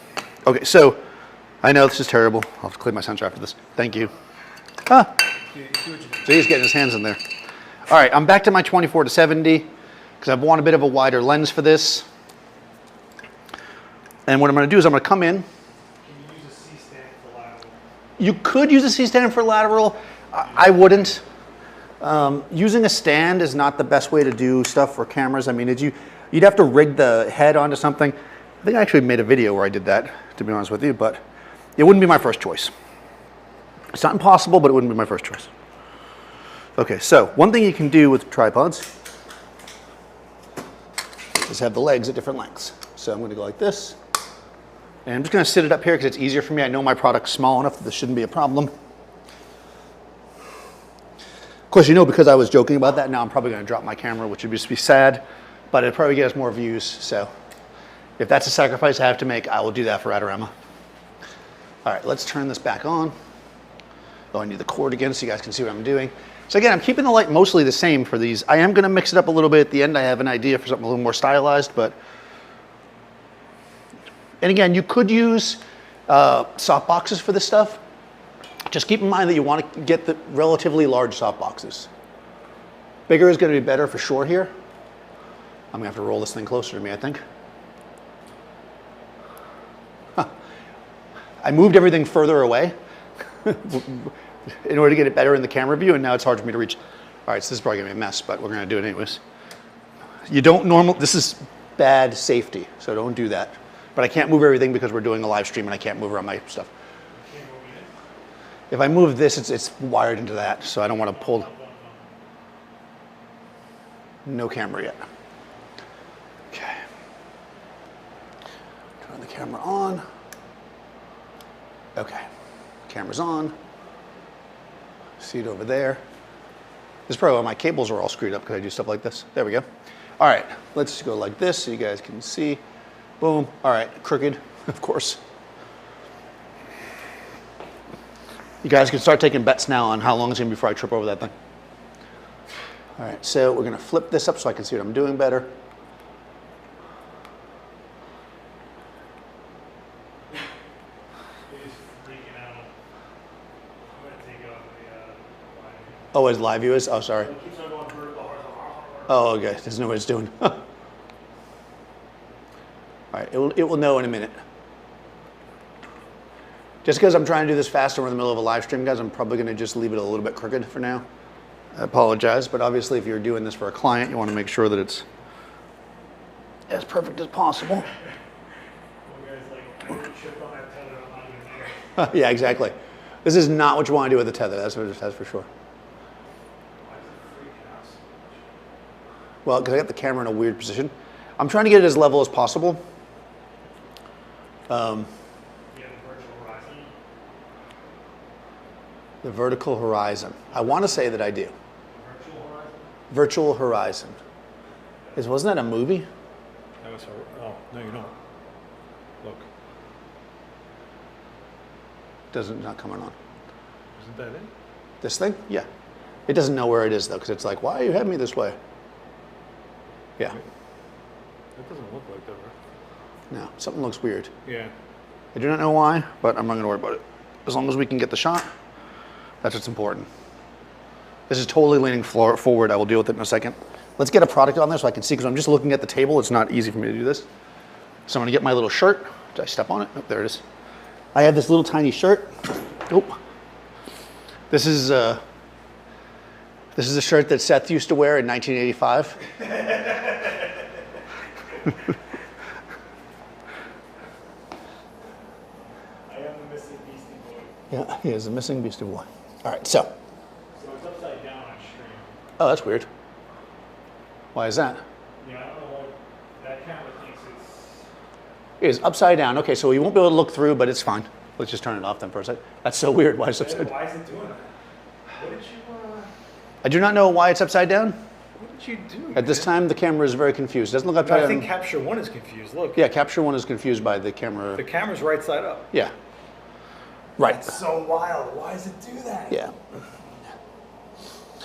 Okay, so I know this is terrible. I'll have to clean my sensor after this. Thank you. Ah. So he's getting his hands in there. All right, I'm back to my 24 to 70 because I want a bit of a wider lens for this. And what I'm going to do is I'm going to come in. Can you use a C-stand for lateral? You could use a C-stand for lateral. I wouldn't. Using a stand is not the best way to do stuff for cameras. I mean, you'd have to rig the head onto something. I think I actually made a video where I did that, to be honest with you, but it wouldn't be my first choice. It's not impossible, but it wouldn't be my first choice. Okay, so one thing you can do with tripods is have the legs at different lengths. So I'm going to go like this. And I'm just going to sit it up here because it's easier for me. I know my product's small enough that this shouldn't be a problem. Of course, you know, because I was joking about that, now I'm probably going to drop my camera, which would just be sad, but it'd probably get us more views. So if that's a sacrifice I have to make, I will do that for Adorama. All right, let's turn this back on. Oh, I need the cord again so you guys can see what I'm doing. So again, I'm keeping the light mostly the same for these. I am going to mix it up a little bit at the end. I have an idea for something a little more stylized, but... And again, you could use soft boxes for this stuff. Just keep in mind that you want to get the relatively large soft boxes. Bigger is going to be better for sure here. I'm going to have to roll this thing closer to me, I think. Huh. I moved everything further away in order to get it better in the camera view, and now it's hard for me to reach. All right, so this is probably going to be a mess, but we're going to do it anyways. You don't this is bad safety, so don't do that. But I can't move everything because we're doing a live stream and I can't move around my stuff. If I move this, it's wired into that, so I don't want to pull. No camera yet. Okay. Turn the camera on. Okay. Camera's on. See it over there. This is probably why my cables are all screwed up because I do stuff like this. There we go. All right, let's go like this so you guys can see. Boom. All right, crooked, of course. You guys can start taking bets now on how long it's going to be before I trip over that thing. All right, so we're going to flip this up so I can see what I'm doing better. Oh, as live view is? Oh, sorry. Oh, okay. Doesn't know what it's doing. All right, it will know in a minute. Just because I'm trying to do this fast and we're in the middle of a live stream, guys, I'm probably going to just leave it a little bit crooked for now. I apologize, but obviously if you're doing this for a client, you want to make sure that it's as perfect as possible. Yeah, exactly. This is not what you want to do with the tether, that's for sure. Well, because I got the camera in a weird position. I'm trying to get it as level as possible. The vertical horizon. I want to say that I do. Virtual horizon. Wasn't that a movie? That was oh, no, you don't. Look. Not coming on. Isn't that it? This thing? Yeah. It doesn't know where it is though, because it's like, why are you heading me this way? Yeah. That doesn't look like that, right? No, something looks weird. Yeah. I do not know why, but I'm not going to worry about it. As long as we can get the shot, that's what's important. This is totally leaning forward. I will deal with it in a second. Let's get a product on there so I can see, because I'm just looking at the table. It's not easy for me to do this. So I'm going to get my little shirt. Did I step on it? Oh, there it is. I have this little tiny shirt. Oh. This is a shirt that Seth used to wear in 1985. Yeah, he is a missing Beastie Boy. All right, so. So it's upside down on stream. Oh, that's weird. Why is that? Yeah, I don't know what that camera thinks It is upside down. Okay, so you won't be able to look through, but it's fine. Let's just turn it off then for a second. That's so weird. Why is it upside down? Why is it doing that? What did you, I do not know why it's upside down. What did you do? At this time, the camera is very confused. It doesn't look upside down. I think Capture 1 is confused. Look. Yeah, Capture 1 is confused by the camera. The camera's right side up. Yeah. Right. That's so wild. Why does it do that? Yeah.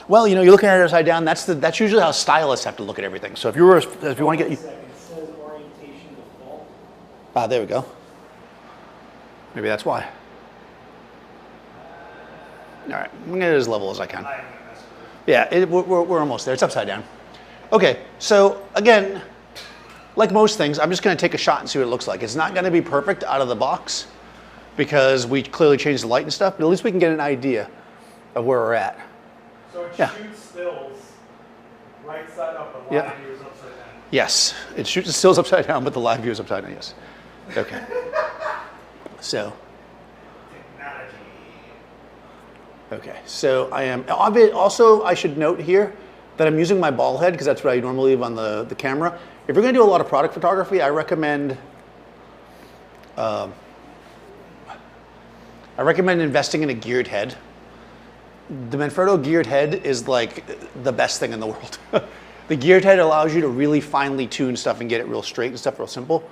Well, you're looking at it upside down. That's usually how stylists have to look at everything. So if you want to get, It says orientation default. there we go. Maybe that's why. All right, I'm gonna get it as level as I can. Yeah, we're almost there. It's upside down. Okay, so again, like most things, I'm just gonna take a shot and see what it looks like. It's not gonna be perfect out of the box because we clearly changed the light and stuff, but at least we can get an idea of where we're at. So it Yeah. shoots stills right side up, but Yeah. live view is upside down. Yes, it shoots the stills upside down, but the live view is upside down, yes. Okay. So, Technology. okay, so I am, also I should note here that I'm using my ball head because that's what I normally leave on the camera. If you're gonna do a lot of product photography, I recommend investing in a geared head. The Manfrotto geared head is like the best thing in the world. The geared head allows you to really finely tune stuff and get it real straight and stuff real simple.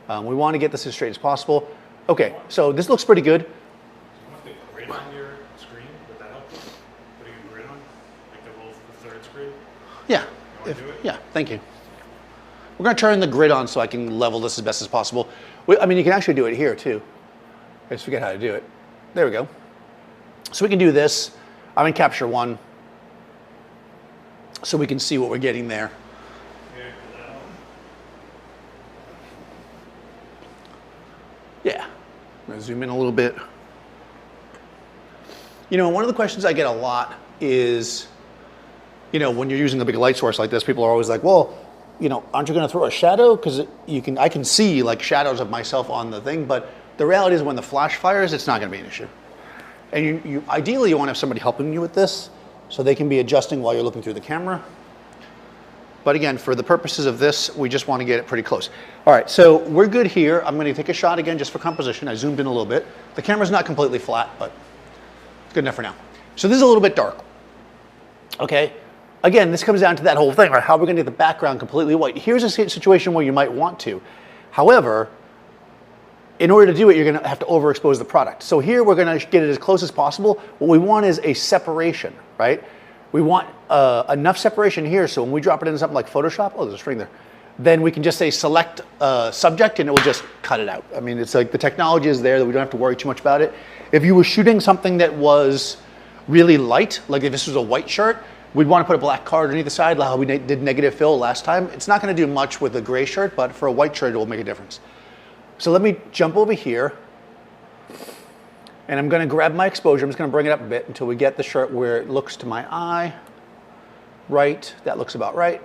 We want to get this as straight as possible. Okay, so this looks pretty good. Do you want the grid on your screen? Would that help you? Putting a grid on? Like the third screen? Yeah. You want to do it? Yeah, thank you. We're going to turn the grid on so I can level this as best as possible. I mean, you can actually do it here too. I just forget how to do it. There we go. So we can do this. I'm in Capture 1. So we can see what we're getting there. Yeah. I'm going to zoom in a little bit. One of the questions I get a lot is, when you're using a big light source like this, people are always like, well, aren't you going to throw a shadow? Because I can see like shadows of myself on the thing, but the reality is when the flash fires, it's not going to be an issue. And ideally, you want to have somebody helping you with this so they can be adjusting while you're looking through the camera. But again, for the purposes of this, we just want to get it pretty close. All right, so we're good here. I'm going to take a shot again just for composition. I zoomed in a little bit. The camera's not completely flat, but it's good enough for now. So this is a little bit dark. Okay, again, this comes down to that whole thing, right? How we're going to get the background completely white. Here's a situation where you might want to. However, in order to do it, you're going to have to overexpose the product. So here we're going to get it as close as possible. What we want is a separation, right? We want enough separation here so when we drop it into something like Photoshop, oh, there's a string there, then we can just say select subject and it will just cut it out. I mean, it's like the technology is there that we don't have to worry too much about it. If you were shooting something that was really light, like if this was a white shirt, we'd want to put a black card underneath the side, like how we did negative fill last time. It's not going to do much with a gray shirt, but for a white shirt, it will make a difference. So let me jump over here, and I'm going to grab my exposure. I'm just going to bring it up a bit until we get the shirt where it looks to my eye. Right, that looks about right.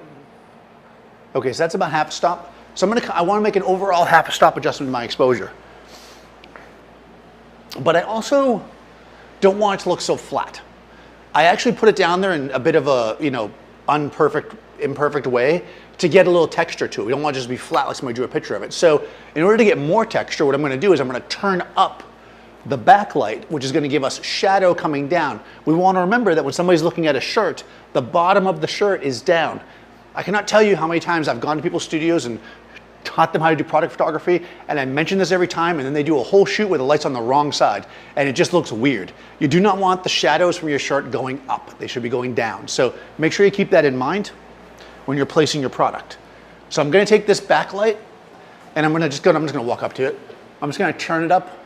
Okay, so that's about half a stop. So I want to make an overall half a stop adjustment to my exposure. But I also don't want it to look so flat. I actually put it down there in a bit of a, imperfect way to get a little texture to it. We don't want it to just be flat like somebody drew a picture of it. So in order to get more texture, what I'm going to do is I'm going to turn up the backlight, which is going to give us shadow coming down. We want to remember that when somebody's looking at a shirt, the bottom of the shirt is down. I cannot tell you how many times I've gone to people's studios and taught them how to do product photography, and I mention this every time, and then they do a whole shoot with the lights on the wrong side, and it just looks weird. You do not want the shadows from your shirt going up. They should be going down. So make sure you keep that in mind when you're placing your product. So I'm going to take this backlight, and I'm just going to walk up to it. I'm just going to turn it up.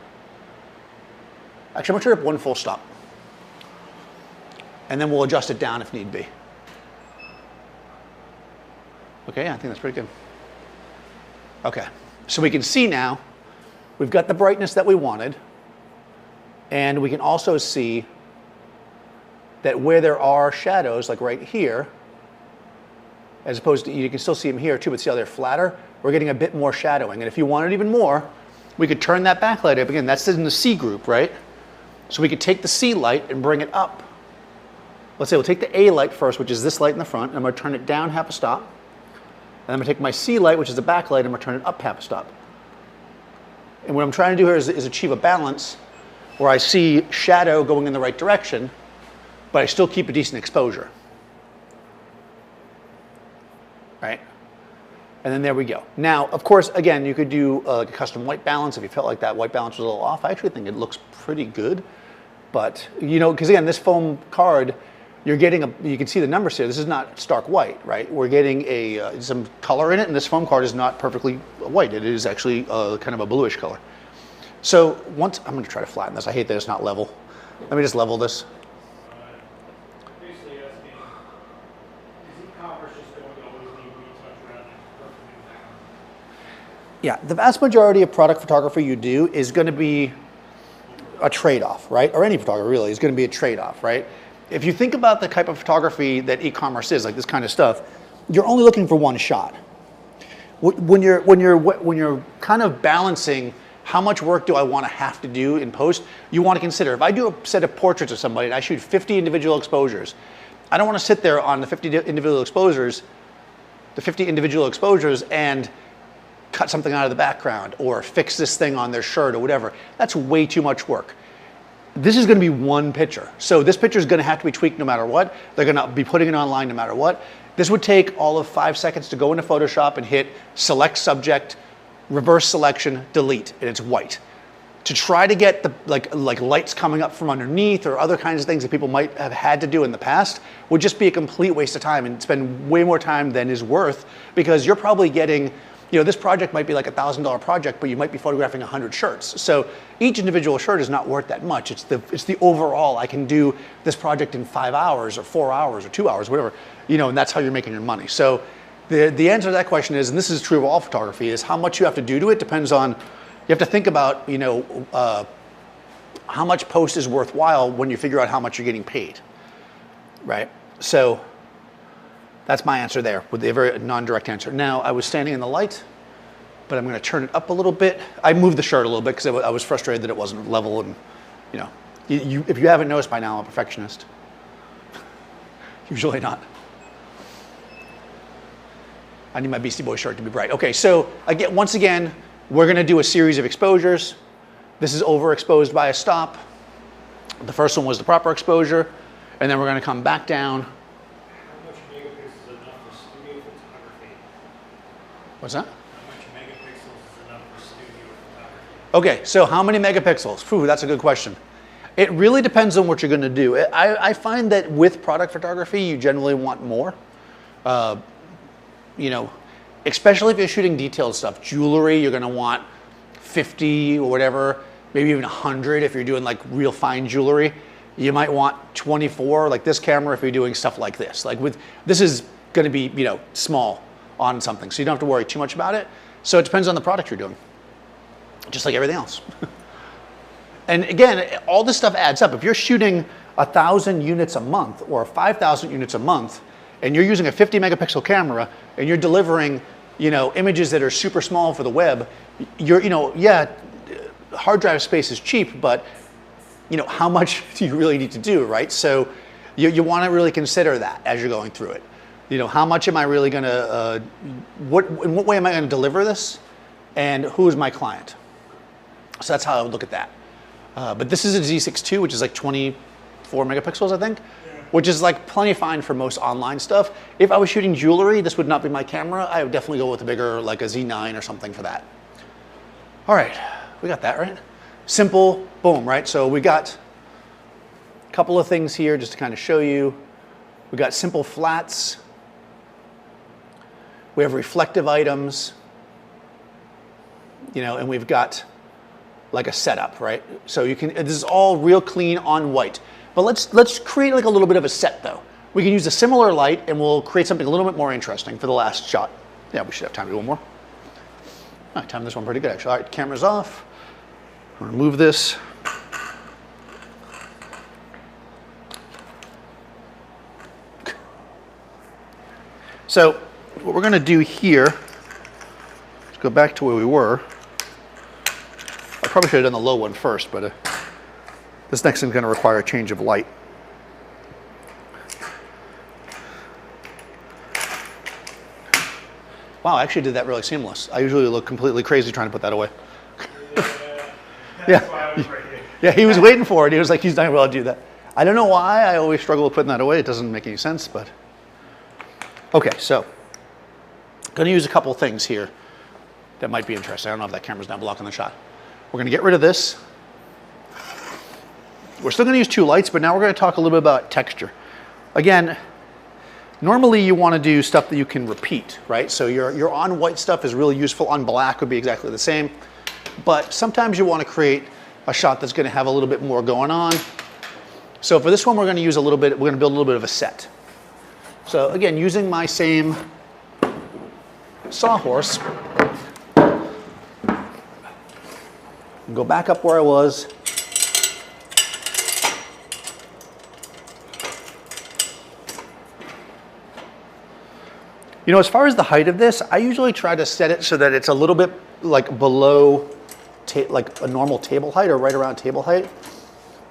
Actually, I'm going to turn it up one full stop. And then we'll adjust it down if need be. Okay, yeah, I think that's pretty good. Okay, so we can see now we've got the brightness that we wanted, and we can also see that where there are shadows, like right here, as opposed to, you can still see them here too, but see how they're flatter? We're getting a bit more shadowing, and if you wanted even more, we could turn that backlight up again. That's in the C group, right? So we could take the C light and bring it up. Let's say we'll take the A light first, which is this light in the front, and I'm going to turn it down half a stop. And I'm going to take my C light, which is the backlight, and I'm going to turn it up half a stop. And what I'm trying to do here is achieve a balance where I see shadow going in the right direction, but I still keep a decent exposure. Right? And then there we go. Now, of course, again, you could do like a custom white balance if you felt like that white balance was a little off. I actually think it looks pretty good. But, because again, this foam card, you're getting you can see the numbers here. This is not stark white, right? We're getting some color in it, and this foam card is not perfectly white. It is actually kind of a bluish color. So I'm going to try to flatten this. I hate that it's not level. Let me just level this. Basically asking, is e-commerce just going to always need retouch rather than perfectly down? Yeah, the vast majority of product photography you do is going to be a trade-off, right? Or any photography really is going to be a trade-off, right? If you think about the type of photography that e-commerce is, like this kind of stuff, you're only looking for one shot. When you're kind of balancing how much work do I want to have to do in post, you want to consider, if I do a set of portraits of somebody and I shoot 50 individual exposures, I don't want to sit there on the 50 individual exposures and cut something out of the background or fix this thing on their shirt or whatever. That's way too much work. This is going to be one picture. So this picture is going to have to be tweaked no matter what. They're going to be putting it online no matter what. This would take all of 5 seconds to go into Photoshop and hit select subject, reverse selection, delete, and it's white. To try to get the like lights coming up from underneath or other kinds of things that people might have had to do in the past would just be a complete waste of time and spend way more time than is worth, because you're probably getting, this project might be like $1,000 project, but you might be photographing 100 shirts. So each individual shirt is not worth that much. It's the overall, I can do this project in 5 hours or 4 hours or 2 hours, whatever, and that's how you're making your money. So the answer to that question is, and this is true of all photography, is how much you have to do to it depends on, you have to think about, how much post is worthwhile when you figure out how much you're getting paid, right? So that's my answer there with a very non-direct answer. Now, I was standing in the light, but I'm going to turn it up a little bit. I moved the shirt a little bit because I was frustrated that it wasn't level, and if you haven't noticed by now, I'm a perfectionist. Usually not. I need my Beastie Boys shirt to be bright. Okay, so once again, we're going to do a series of exposures. This is overexposed by a stop. The first one was the proper exposure, and then we're going to come back down. How much megapixels is enough for studio photography? What's that? How much megapixels is enough for studio photography? Okay, so how many megapixels? Phew, that's a good question. It really depends on what you're going to do. I find that with product photography, you generally want more. You know, especially if you're shooting detailed stuff. Jewelry, you're going to want 50 or whatever, maybe even 100 if you're doing like real fine jewelry. You might want 24, like this camera, if you're doing stuff like this. Like this is going to be, you know, small on something, so you don't have to worry too much about it. So it depends on the product you're doing, just like everything else. And again, all this stuff adds up. If you're shooting 1,000 units a month or 5,000 units a month, and you're using a 50 megapixel camera, and you're delivering, you know, images that are super small for the web, you know, yeah, hard drive space is cheap, but you know, how much do you really need to do, right? So you want to really consider that as you're going through it. You know, how much am I really going to, in what way am I going to deliver this, and who is my client? So that's how I would look at that. But this is a Z6ii, which is like 24 megapixels, I think, which is like plenty fine for most online stuff. If I was shooting jewelry, this would not be my camera. I would definitely go with a bigger, like a Z9 or something for that. All right, we got that, right? Simple, boom, right? So we got a couple of things here just to kind of show you. We got simple flats. We have reflective items, you know, and we've got like a setup, right? So you can, this is all real clean on white. But let's create like a little bit of a set though. We can use a similar light and we'll create something a little bit more interesting for the last shot. Yeah, we should have time to do one more. I timed this one pretty good actually. All right, camera's off. I'm gonna move this. So what we're gonna do here, let's go back to where we were. I probably should have done the low one first, but this next thing's gonna require a change of light. Wow, I actually did that really seamless. I usually look completely crazy trying to put that away. Yeah. Yeah, he was waiting for it. He was like, he's not able to do that. I don't know why I always struggle with putting that away. It doesn't make any sense, but. Okay, so I'm gonna use a couple things here that might be interesting. I don't know if that camera's now blocking the shot. We're gonna get rid of this. We're still gonna use two lights, but now we're gonna talk a little bit about texture. Again, normally you wanna do stuff that you can repeat, right? So your on white stuff is really useful. On black would be exactly the same. But sometimes you want to create a shot that's going to have a little bit more going on. So for this one, we're going to use a little bit, we're going to build a little bit of a set. So again, using my same sawhorse, go back up where I was. You know, as far as the height of this, I usually try to set it so that it's a little bit like below like a normal table height or right around table height.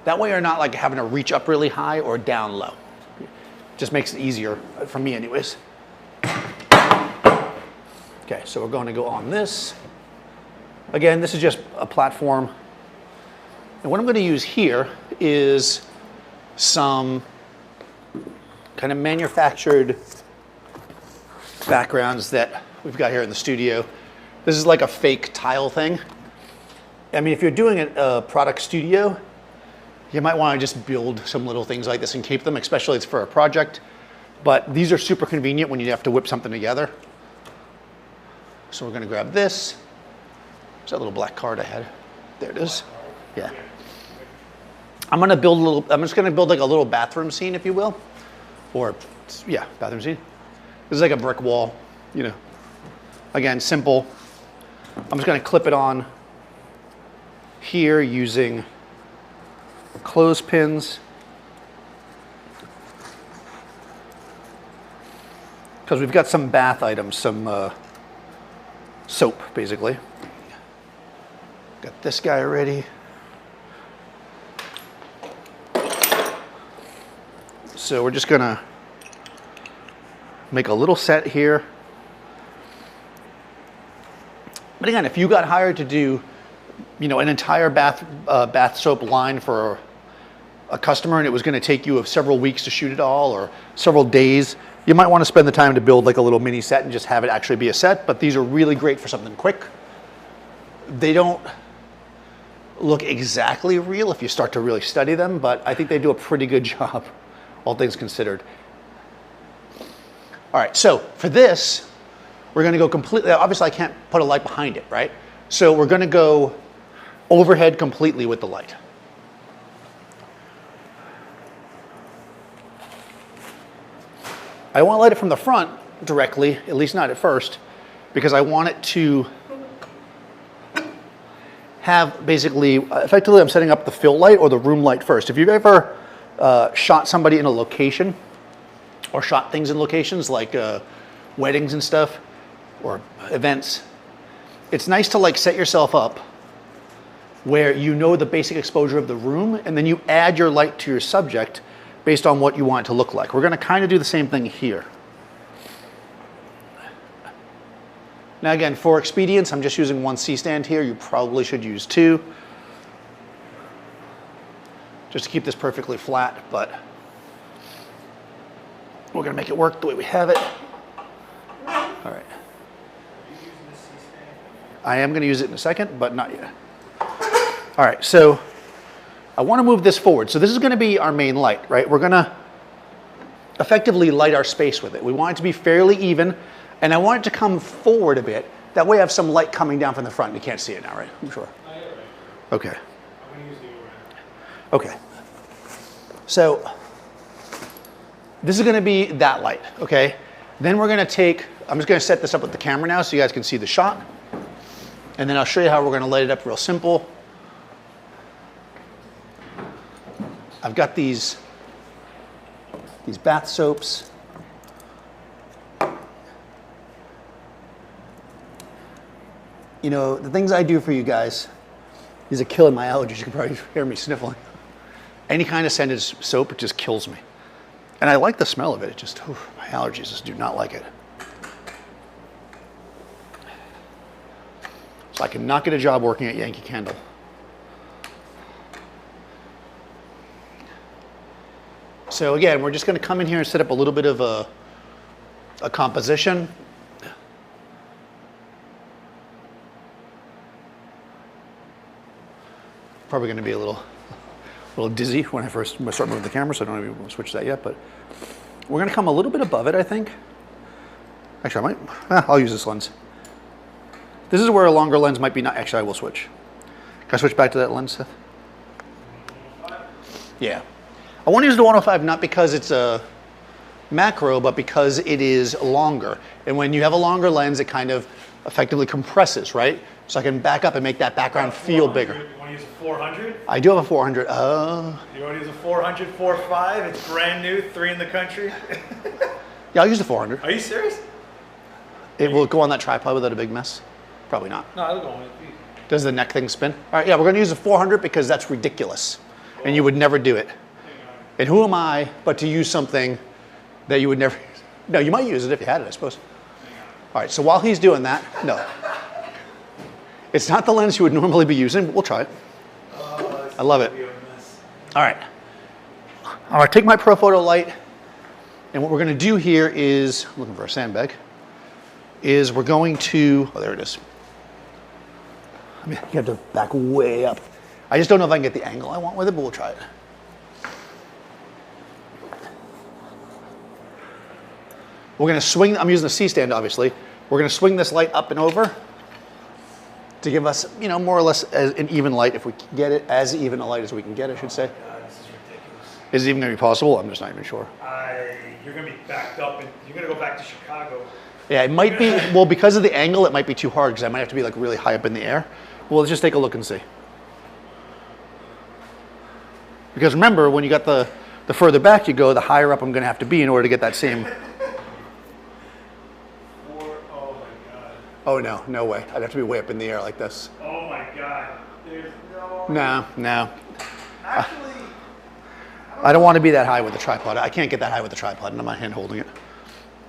That way you're not like having to reach up really high or down low. Just makes it easier for me anyways. Okay, so we're going to go on this. Again, this is just a platform. And what I'm going to use here is some kind of manufactured backgrounds that we've got here in the studio. This is like a fake tile thing. I mean, if you're doing a product studio, you might want to just build some little things like this and keep them, especially it's for a project. But these are super convenient when you have to whip something together. So we're going to grab this. There's that little black card I had. There it is. Yeah. I'm going to build a little, I'm just going to build like a little bathroom scene, if you will. Or, yeah, bathroom scene. This is like a brick wall, you know. Again, simple. I'm just going to clip it on here using clothespins. Because we've got some bath items, some soap, basically. Got this guy ready. So we're just going to make a little set here. But again, if you got hired to do, you know, an entire bath soap line for a customer and it was going to take you several weeks to shoot it all or several days, you might want to spend the time to build like a little mini set and just have it actually be a set. But these are really great for something quick. They don't look exactly real if you start to really study them, but I think they do a pretty good job, all things considered. All right, so for this, we're gonna go completely, obviously I can't put a light behind it, right? So we're gonna go overhead completely with the light. I won't light it from the front directly, at least not at first, because I want it to have basically, effectively I'm setting up the fill light or the room light first. If you've ever shot somebody in a location or shot things in locations like weddings and stuff or events, it's nice to like set yourself up where you know the basic exposure of the room and then you add your light to your subject based on what you want it to look like. We're going to kind of do the same thing here. Now again, for expedience, I'm just using one C-stand here. You probably should use two, just to keep this perfectly flat, but we're going to make it work the way we have it. All right. I am going to use it in a second, but not yet. All right, so I want to move this forward. So this is going to be our main light, right? We're going to effectively light our space with it. We want it to be fairly even, and I want it to come forward a bit. That way I have some light coming down from the front. You can't see it now, right? I'm sure. Okay. I'm going to use the overhead. Okay. So this is going to be that light, okay? Then we're going to take, I'm just going to set this up with the camera now so you guys can see the shot. And then I'll show you how we're going to light it up real simple. I've got these bath soaps. You know, the things I do for you guys, these are killing my allergies. You can probably hear me sniffling. Any kind of scented soap, it just kills me. And I like the smell of it. It just, my allergies just do not like it. So I cannot get a job working at Yankee Candle. So again, we're just going to come in here and set up a little bit of a composition. Probably going to be a little dizzy when I first start moving the camera, so I don't even switch that yet. But we're going to come a little bit above it, I think. Actually, I'll use this lens. This is where a longer lens might be. Not actually, I will switch. Can I switch back to that lens, Seth? Yeah. I want to use the 105 not because it's a macro, but because it is longer. And when you have a longer lens, it kind of effectively compresses, right? So I can back up and make that background feel bigger. You want to use a 400? I do have a 400. You want to use a 400, 4.5? It's brand new, 3 in the country. Yeah, I'll use the 400. Are you serious? It will go on that tripod without a big mess? Probably not. No, it'll go on it. Does the neck thing spin? All right, yeah, we're going to use a 400 because that's ridiculous. And you would never do it. And who am I but to use something that you would never use? No, you might use it if you had it, I suppose. All right, so while he's doing that, no. It's not the lens you would normally be using, but we'll try it. I love it. All right. I'm going to take my Profoto light, and what we're going to do here is, I'm looking for a sandbag, is we're going to, oh, there it is. I mean, you have to back way up. I just don't know if I can get the angle I want with it, but we'll try it. We're going to swing, I'm using the C-stand obviously. We're going to swing this light up and over to give us, you know, more or less an even light if we can get it, as even a light as we can get, I should say. God, this is ridiculous. Is it even going to be possible? I'm just not even sure. You're going to be backed up and you're going to go back to Chicago. Yeah, it might be, well, because of the angle, it might be too hard because I might have to be like really high up in the air. Well, let's just take a look and see. Because remember, when you got the further back you go, the higher up I'm going to have to be in order to get that same. Oh my God. Oh no, no way. I'd have to be way up in the air like this. Oh my God. There's no. No. Actually, I don't want to be that high with the tripod. I can't get that high with the tripod, and I'm not hand holding it.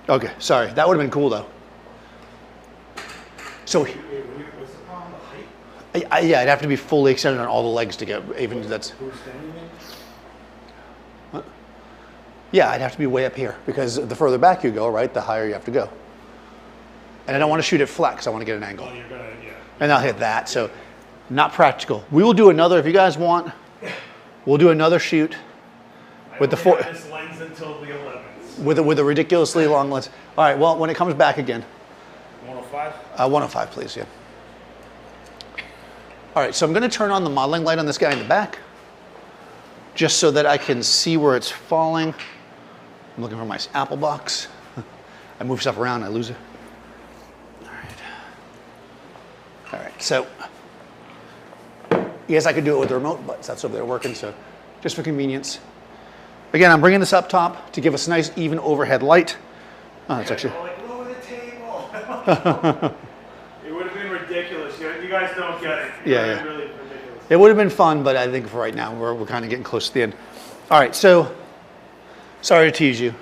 Okay, sorry. That would have been cool though. So, what's the problem? The height? yeah, I'd have to be fully extended on all the legs to get even. That's. Who's standing in? What? Yeah, I'd have to be way up here because the further back you go, right, the higher you have to go. And I don't want to shoot it flat because I want to get an angle. Well, you're gonna, yeah. And I'll hit that. So Not practical. We will do another, if you guys want, we'll do another shoot with the I only have this lens until the 11th. with a ridiculously long lens. All right, well, when it comes back again. 105? 105, please, yeah. All right, so I'm gonna turn on the modeling light on this guy in the back, just so that I can see where it's falling. I'm looking for my Apple box. I move stuff around, I lose it. All right, so, yes, I could do it with the remote, but that's over there working, so just for convenience. Again, I'm bringing this up top to give us a nice, even overhead light. Oh, that's actually... Like, lower the table. It would have been ridiculous. You guys don't get it. Yeah. Really ridiculous. It would have been fun, but I think for right now, we're kind of getting close to the end. All right, so, sorry to tease you.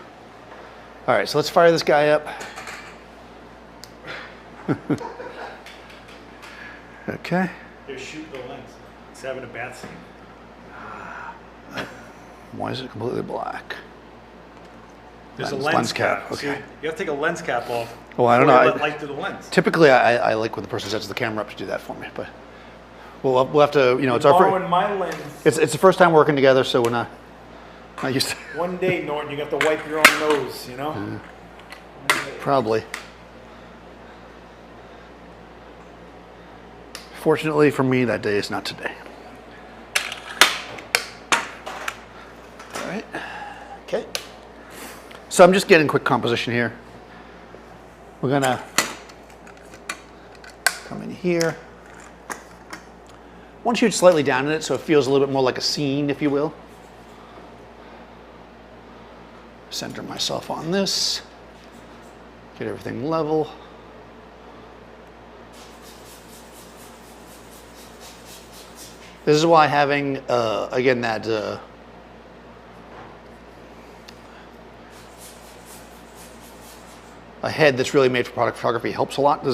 All right, so let's fire this guy up. Okay. Here, shoot the lens. It's having a bad scene. Why is it completely black? There's a lens cap. Okay. So you have to take a lens cap off. Well, I don't know. Let light through the lens. Typically, I like when the person sets the camera up to do that for me, but we'll have to, you know, it's our borrowing my lens. it's the first time working together, so we're not used to. One day, Norton, you have to wipe your own nose, you know? Probably. Fortunately for me, that day is not today. All right. Okay. So I'm just getting quick composition here. We're gonna come in here. I want to shoot slightly down in it so it feels a little bit more like a scene, if you will. Center myself on this. Get everything level. This is why having, again, that a head that's really made for product photography helps a lot.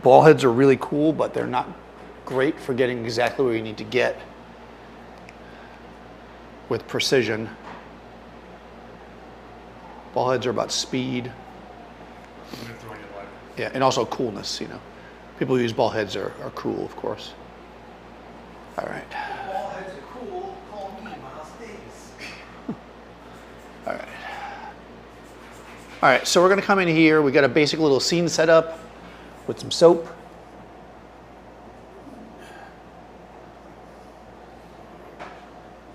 Ball heads are really cool, but they're not great for getting exactly where you need to get with precision. Ball heads are about speed. Yeah, and also coolness, you know. People who use ball heads are cool, of course. All right. Ball heads are cool. Call me Miles Davis. All right. All right, so we're gonna come in here. We got a basic little scene set up with some soap.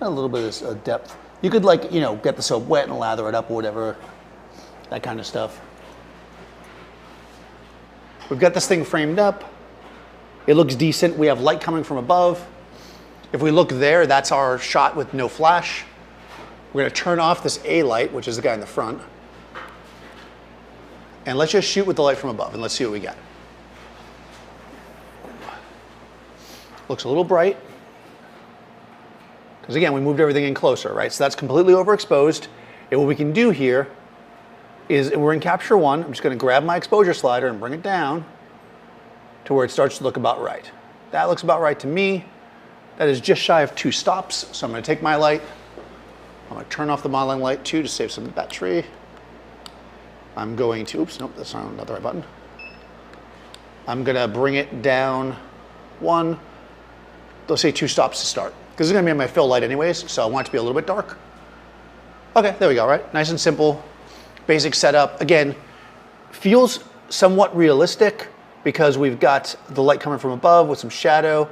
A little bit of depth. You could, like, you know, get the soap wet and lather it up or whatever, that kind of stuff. We've got this thing framed up. It looks decent. We have light coming from above. If we look there, that's our shot with no flash. We're gonna turn off this A light, which is the guy in the front. And let's just shoot with the light from above and let's see what we get. Looks a little bright. Because again, we moved everything in closer, right? So that's completely overexposed. And what we can do here is, we're in capture one. I'm just gonna grab my exposure slider and bring it down to where it starts to look about right. That looks about right to me. That is just shy of 2 stops. So I'm gonna take my light. I'm gonna turn off the modeling light too to save some battery. I'm going to, oops, nope, that's not the right button. I'm gonna bring it down 1, let's say 2 stops to start. Because it's gonna be my fill light anyways, so I want it to be a little bit dark. Okay, there we go, right? Nice and simple, basic setup. Again, feels somewhat realistic because we've got the light coming from above with some shadow.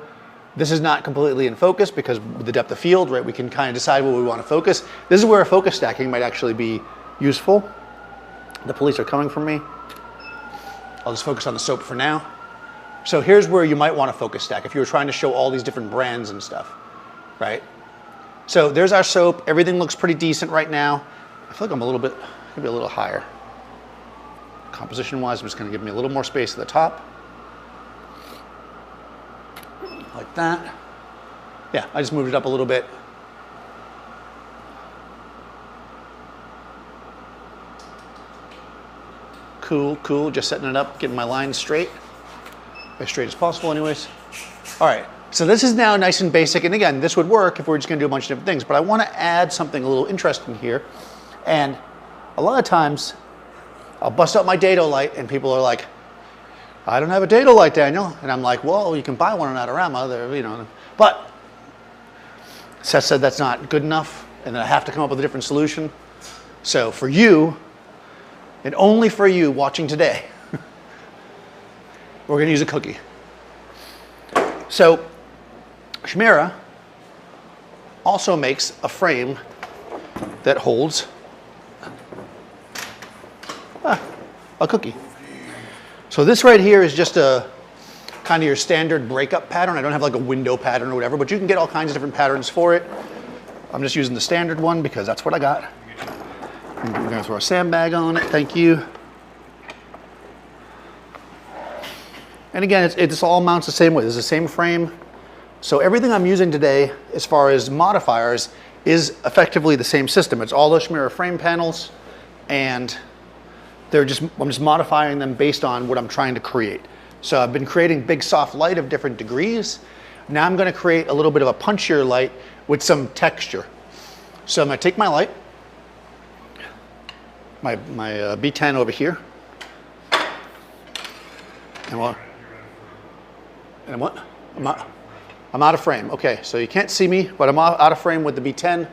This is not completely in focus because with the depth of field, right, we can kind of decide what we want to focus. This is where a focus stacking might actually be useful. The police are coming for me. I'll just focus on the soap for now. So here's where you might want to focus stack if you were trying to show all these different brands and stuff, right? So there's our soap. Everything looks pretty decent right now. I feel like I'm a little bit, maybe a little higher. Composition-wise, I'm just going to give me a little more space at the top. Like that. Yeah, I just moved it up a little bit. Cool, cool, just setting it up, getting my lines straight. As straight as possible anyways. All right, so this is now nice and basic, and again, this would work if we're just gonna do a bunch of different things, but I wanna add something a little interesting here. And a lot of times, I'll bust out my dado light and people are like, I don't have a dado light, Daniel. And I'm like, well, you can buy one on Adorama. They're, you know, but Seth said that's not good enough, and that I have to come up with a different solution. So for you, and only for you watching today, we're going to use a cookie. So Chimera also makes a frame that holds a cookie. So this right here is just a kind of your standard breakup pattern. I don't have like a window pattern or whatever, but you can get all kinds of different patterns for it. I'm just using the standard one because that's what I got. I'm going to throw a sandbag on it. Thank you. And again, it's all mounts the same way. It's the same frame. So everything I'm using today, as far as modifiers, is effectively the same system. It's all those Chimera frame panels, and I'm just modifying them based on what I'm trying to create. So I've been creating big soft light of different degrees. Now I'm going to create a little bit of a punchier light with some texture. So I'm going to take my light, my B10 over here, and what? I'm out of frame. Okay, so you can't see me, but I'm out of frame with the B10.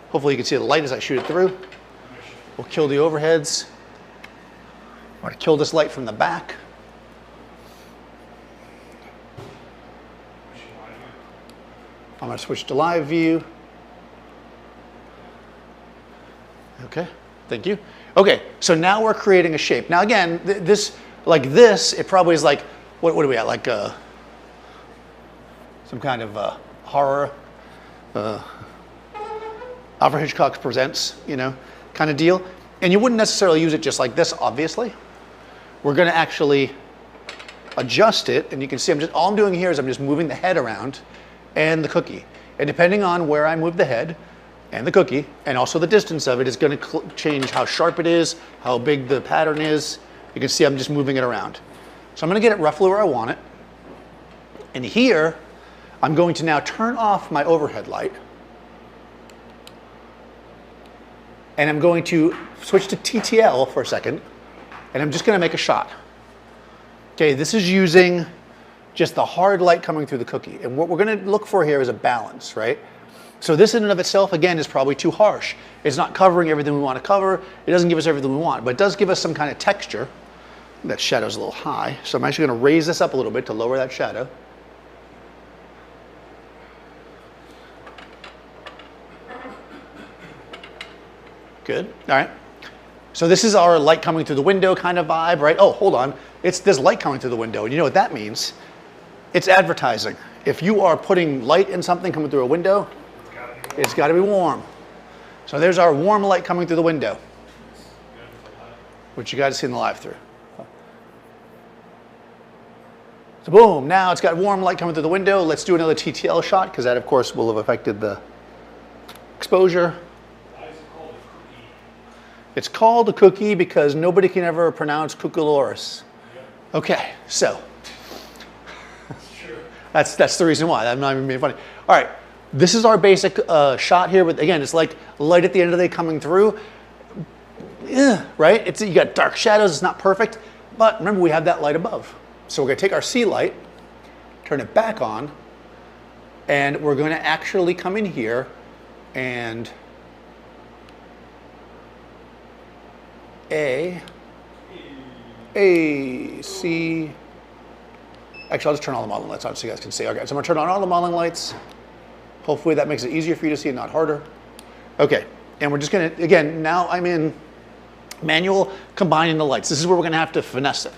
Hopefully you can see the light as I shoot it through. We'll kill the overheads. I'm going to kill this light from the back. I'm going to switch to live view. Okay, thank you. Okay, so now we're creating a shape. Now again, this, it probably is like, what are we at? Like some kind of horror, Alfred Hitchcock Presents, you know, kind of deal. And you wouldn't necessarily use it just like this, obviously. We're going to actually adjust it, and you can see all I'm doing here is I'm just moving the head around and the cookie. And depending on where I move the head and the cookie, and also the distance of it, is going to change how sharp it is, how big the pattern is. You can see I'm just moving it around. So I'm going to get it roughly where I want it. And here, I'm going to now turn off my overhead light. And I'm going to switch to TTL for a second. And I'm just going to make a shot. Okay, this is using just the hard light coming through the cookie. And what we're going to look for here is a balance, right? So this in and of itself, again, is probably too harsh. It's not covering everything we want to cover. It doesn't give us everything we want, but it does give us some kind of texture. That shadow's a little high. So I'm actually going to raise this up a little bit to lower that shadow. Good, all right. So this is our light coming through the window kind of vibe, right? Oh, hold on. There's light coming through the window, and you know what that means? It's advertising. If you are putting light in something coming through a window, it's got to be warm. So there's our warm light coming through the window, which you guys see in the live through. So boom, now it's got warm light coming through the window. Let's do another TTL shot, because that, of course, will have affected the exposure. It's called a cookie because nobody can ever pronounce cuculoris. Okay, so that's the reason why. I'm not even being funny. All right, this is our basic shot here, but again, it's like light at the end of the day coming through. Right? You got dark shadows. It's not perfect, but remember we have that light above. So we're going to take our C light, turn it back on, and we're going to actually come in here and C. Actually, I'll just turn all the modeling lights on so you guys can see. Okay, so I'm going to turn on all the modeling lights. Hopefully that makes it easier for you to see and not harder. Okay, and we're just going to, again, now I'm in manual combining the lights. This is where we're going to have to finesse it.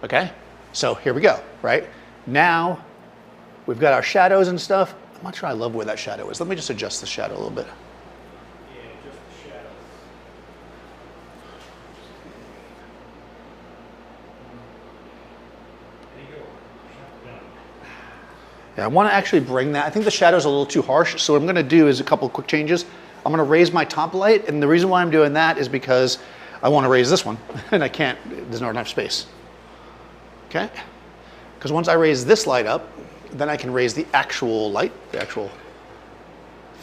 Okay, so here we go, right? Now we've got our shadows and stuff. I'm not sure I love where that shadow is. Let me just adjust the shadow a little bit. Yeah, I want to actually bring that. I think the shadow's a little too harsh, so what I'm going to do is a couple quick changes. I'm going to raise my top light, and the reason why I'm doing that is because I want to raise this one, and I can't, there's not enough space. Okay? Because once I raise this light up, then I can raise the actual light, the actual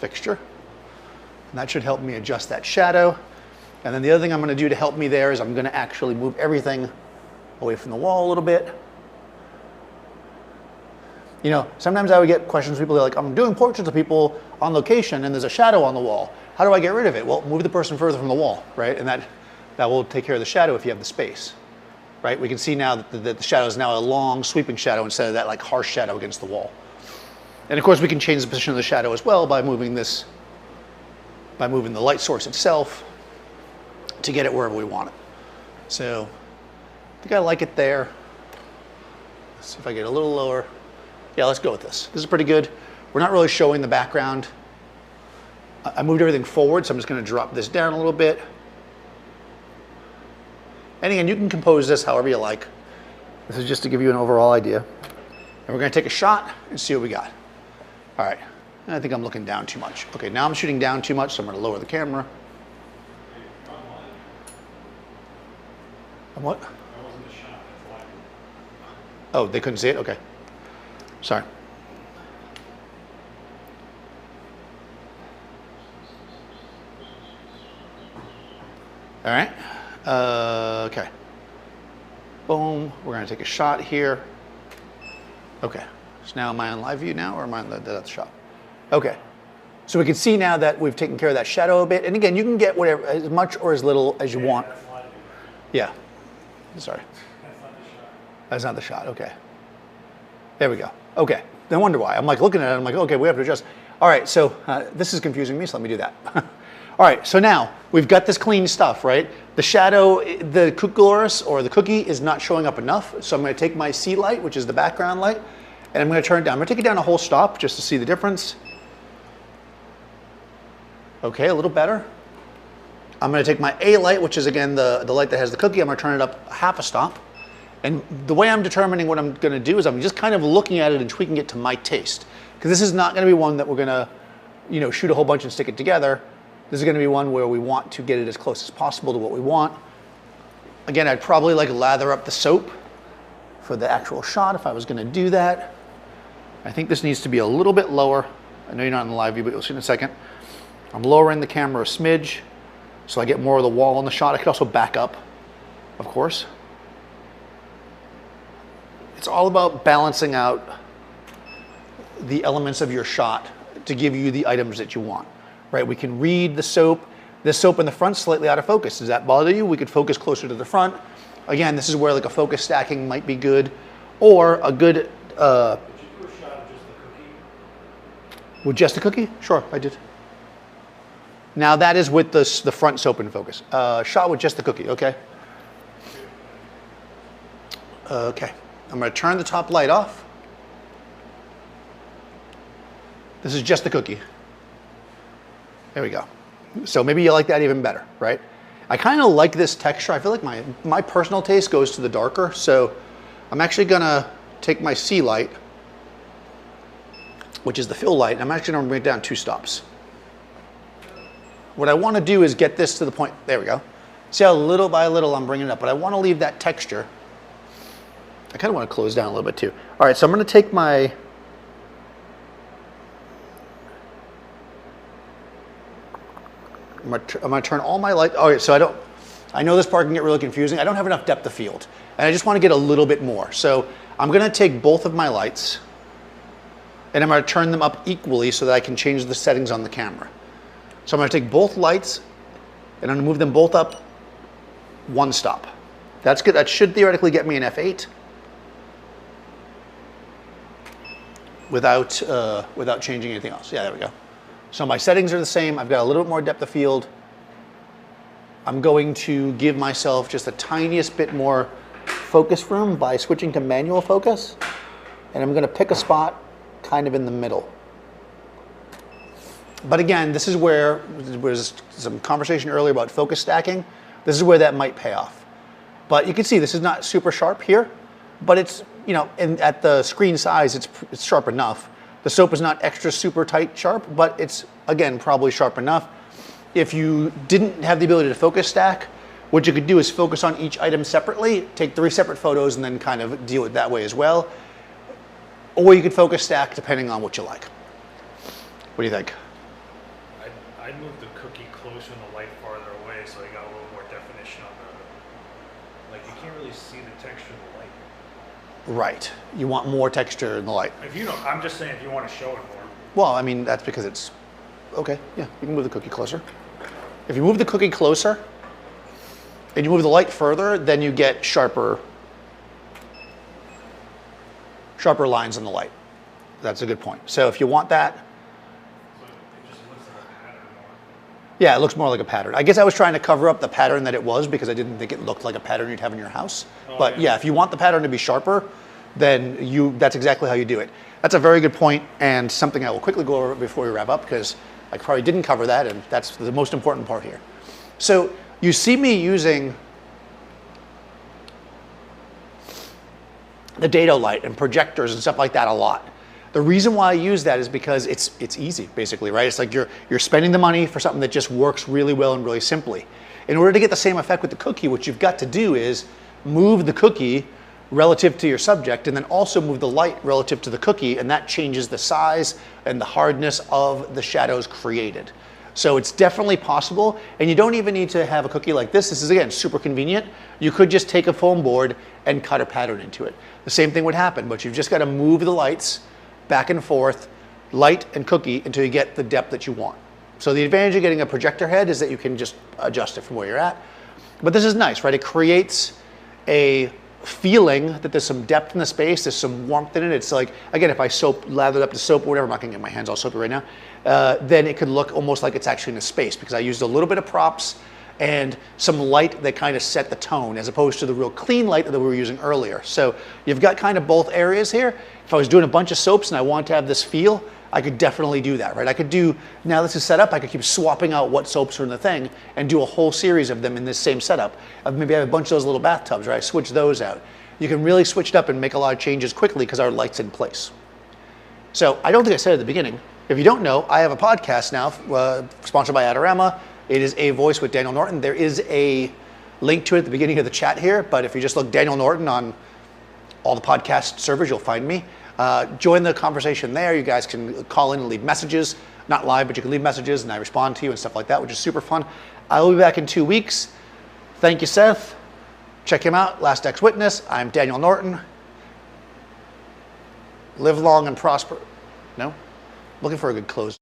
fixture. And that should help me adjust that shadow. And then the other thing I'm going to do to help me there is I'm going to actually move everything away from the wall a little bit. You know, sometimes I would get questions from people like, I'm doing portraits of people on location and there's a shadow on the wall. How do I get rid of it? Well, move the person further from the wall, right? And that will take care of the shadow if you have the space, right? We can see now that the shadow is now a long sweeping shadow instead of that like harsh shadow against the wall. And of course we can change the position of the shadow as well by moving the light source itself to get it wherever we want it. So I think I like it there. Let's see if I get a little lower. Yeah, let's go with this. This is pretty good. We're not really showing the background. I moved everything forward, so I'm just going to drop this down a little bit. And again, you can compose this however you like. This is just to give you an overall idea. And we're going to take a shot and see what we got. All right. I think I'm looking down too much. Okay, now I'm shooting down too much, so I'm going to lower the camera. And what? Oh, they couldn't see it? Okay. Sorry. All right. Okay. Boom. We're going to take a shot here. Okay. So now am I on live view now, or am I on the shot? Okay. So we can see now that we've taken care of that shadow a bit. And again, you can get whatever, as much or as little as you want. Yeah. Sorry. That's not the shot. Okay. There we go. Okay. No wonder why. I'm like looking at it. I'm like, okay, we have to adjust. All right. So this is confusing me. So let me do that. All right. So now we've got this clean stuff, right? The shadow, the cookie or the cookie is not showing up enough. So I'm going to take my C light, which is the background light, and I'm going to turn it down. I'm going to take it down a whole stop just to see the difference. Okay, a little better. I'm going to take my A light, which is again the light that has the cookie. I'm going to turn it up half a stop. And the way I'm determining what I'm going to do is I'm just kind of looking at it and tweaking it to my taste. Because this is not going to be one that we're going to, you know, shoot a whole bunch and stick it together. This is going to be one where we want to get it as close as possible to what we want. Again, I'd probably like lather up the soap for the actual shot if I was going to do that. I think this needs to be a little bit lower. I know you're not in the live view, but you'll see in a second. I'm lowering the camera a smidge so I get more of the wall in the shot. I could also back up, of course. It's all about balancing out the elements of your shot to give you the items that you want, right? We can read the soap. This soap in the front slightly out of focus. Does that bother you? We could focus closer to the front. Again, this is where like a focus stacking might be good, or a good. Did you do a shot of just the cookie? With just the cookie? Sure, I did. Now that is with the front soap in focus. Shot with just the cookie, okay? Okay, I'm gonna turn the top light off. This is just the cookie. There we go. So maybe you like that even better, right? I kind of like this texture. I feel like my personal taste goes to the darker. So I'm actually gonna take my C light, which is the fill light, and I'm actually gonna bring it down 2 stops. What I want to do is get this to the point, there we go. See how little by little I'm bringing it up, but I want to leave that texture. I kind of want to close down a little bit too. All right, so I'm going to take my, I'm going to turn all my light, all right, so I know this part can get really confusing. I don't have enough depth of field, and I just want to get a little bit more. So I'm going to take both of my lights, and I'm going to turn them up equally so that I can change the settings on the camera. So I'm going to take both lights and I'm going to move them both up 1 stop. That's good. That should theoretically get me an f8 without changing anything else. Yeah, there we go. So my settings are the same. I've got a little bit more depth of field. I'm going to give myself just the tiniest bit more focus room by switching to manual focus. And I'm going to pick a spot kind of in the middle. But again, this is where there was some conversation earlier about focus stacking. This is where that might pay off. But you can see this is not super sharp here, but it's, you know, at the screen size, it's sharp enough. The soap is not extra super tight sharp, but it's, again, probably sharp enough. If you didn't have the ability to focus stack, what you could do is focus on each item separately, take 3 separate photos and then kind of deal with it that way as well. Or you could focus stack depending on what you like. What do you think? I'd move the cookie closer and the light farther away so you got a little more definition on the, like you can't really see the texture of the light. Right. You want more texture in the light. If you know, I'm just saying if you want to show it more. Well, I mean, that's because it's, okay, yeah, you can move the cookie closer. If you move the cookie closer and you move the light further, then you get sharper lines in the light. That's a good point. So if you want that, So it just looks like a pattern more. yeah, it looks more like a pattern. I guess I was trying to cover up the pattern that it was because I didn't think it looked like a pattern you'd have in your house. But yeah, if you want the pattern to be sharper, then that's exactly how you do it. That's a very good point and something I will quickly go over before we wrap up because I probably didn't cover that and that's the most important part here. So you see me using the dado light and projectors and stuff like that a lot. The reason why I use that is because it's easy, basically, right? It's like you're spending the money for something that just works really well and really simply. In order to get the same effect with the cookie, what you've got to do is move the cookie relative to your subject and then also move the light relative to the cookie, and that changes the size and the hardness of the shadows created. So it's definitely possible, and you don't even need to have a cookie like this. This is, again, super convenient. You could just take a foam board and cut a pattern into it. The same thing would happen, but you've just got to move the lights back and forth, light and cookie, until you get the depth that you want. So the advantage of getting a projector head is that you can just adjust it from where you're at. But this is nice, right? It creates a feeling that there's some depth in the space, there's some warmth in it. It's like, again, if I lathered up the soap or whatever, I'm not gonna get my hands all soapy right now, then it could look almost like it's actually in a space because I used a little bit of props and some light that kind of set the tone as opposed to the real clean light that we were using earlier. So you've got kind of both areas here. If I was doing a bunch of soaps and I wanted to have this feel, I could definitely do that, right? I could do, now this is set up, I could keep swapping out what soaps are in the thing and do a whole series of them in this same setup. Maybe I have a bunch of those little bathtubs, right? I switch those out. You can really switch it up and make a lot of changes quickly because our light's in place. So I don't think I said at the beginning, if you don't know, I have a podcast now sponsored by Adorama. It is A Voice with Daniel Norton. There is a link to it at the beginning of the chat here, but if you just look Daniel Norton on all the podcast servers, you'll find me. Join the conversation there. You guys can call in and leave messages, not live, but you can leave messages and I respond to you and stuff like that, which is super fun. I will be back in 2 weeks. Thank you, Seth. Check him out, Last Ex Witness. I'm Daniel Norton. Live long and prosper. No? Looking for a good close.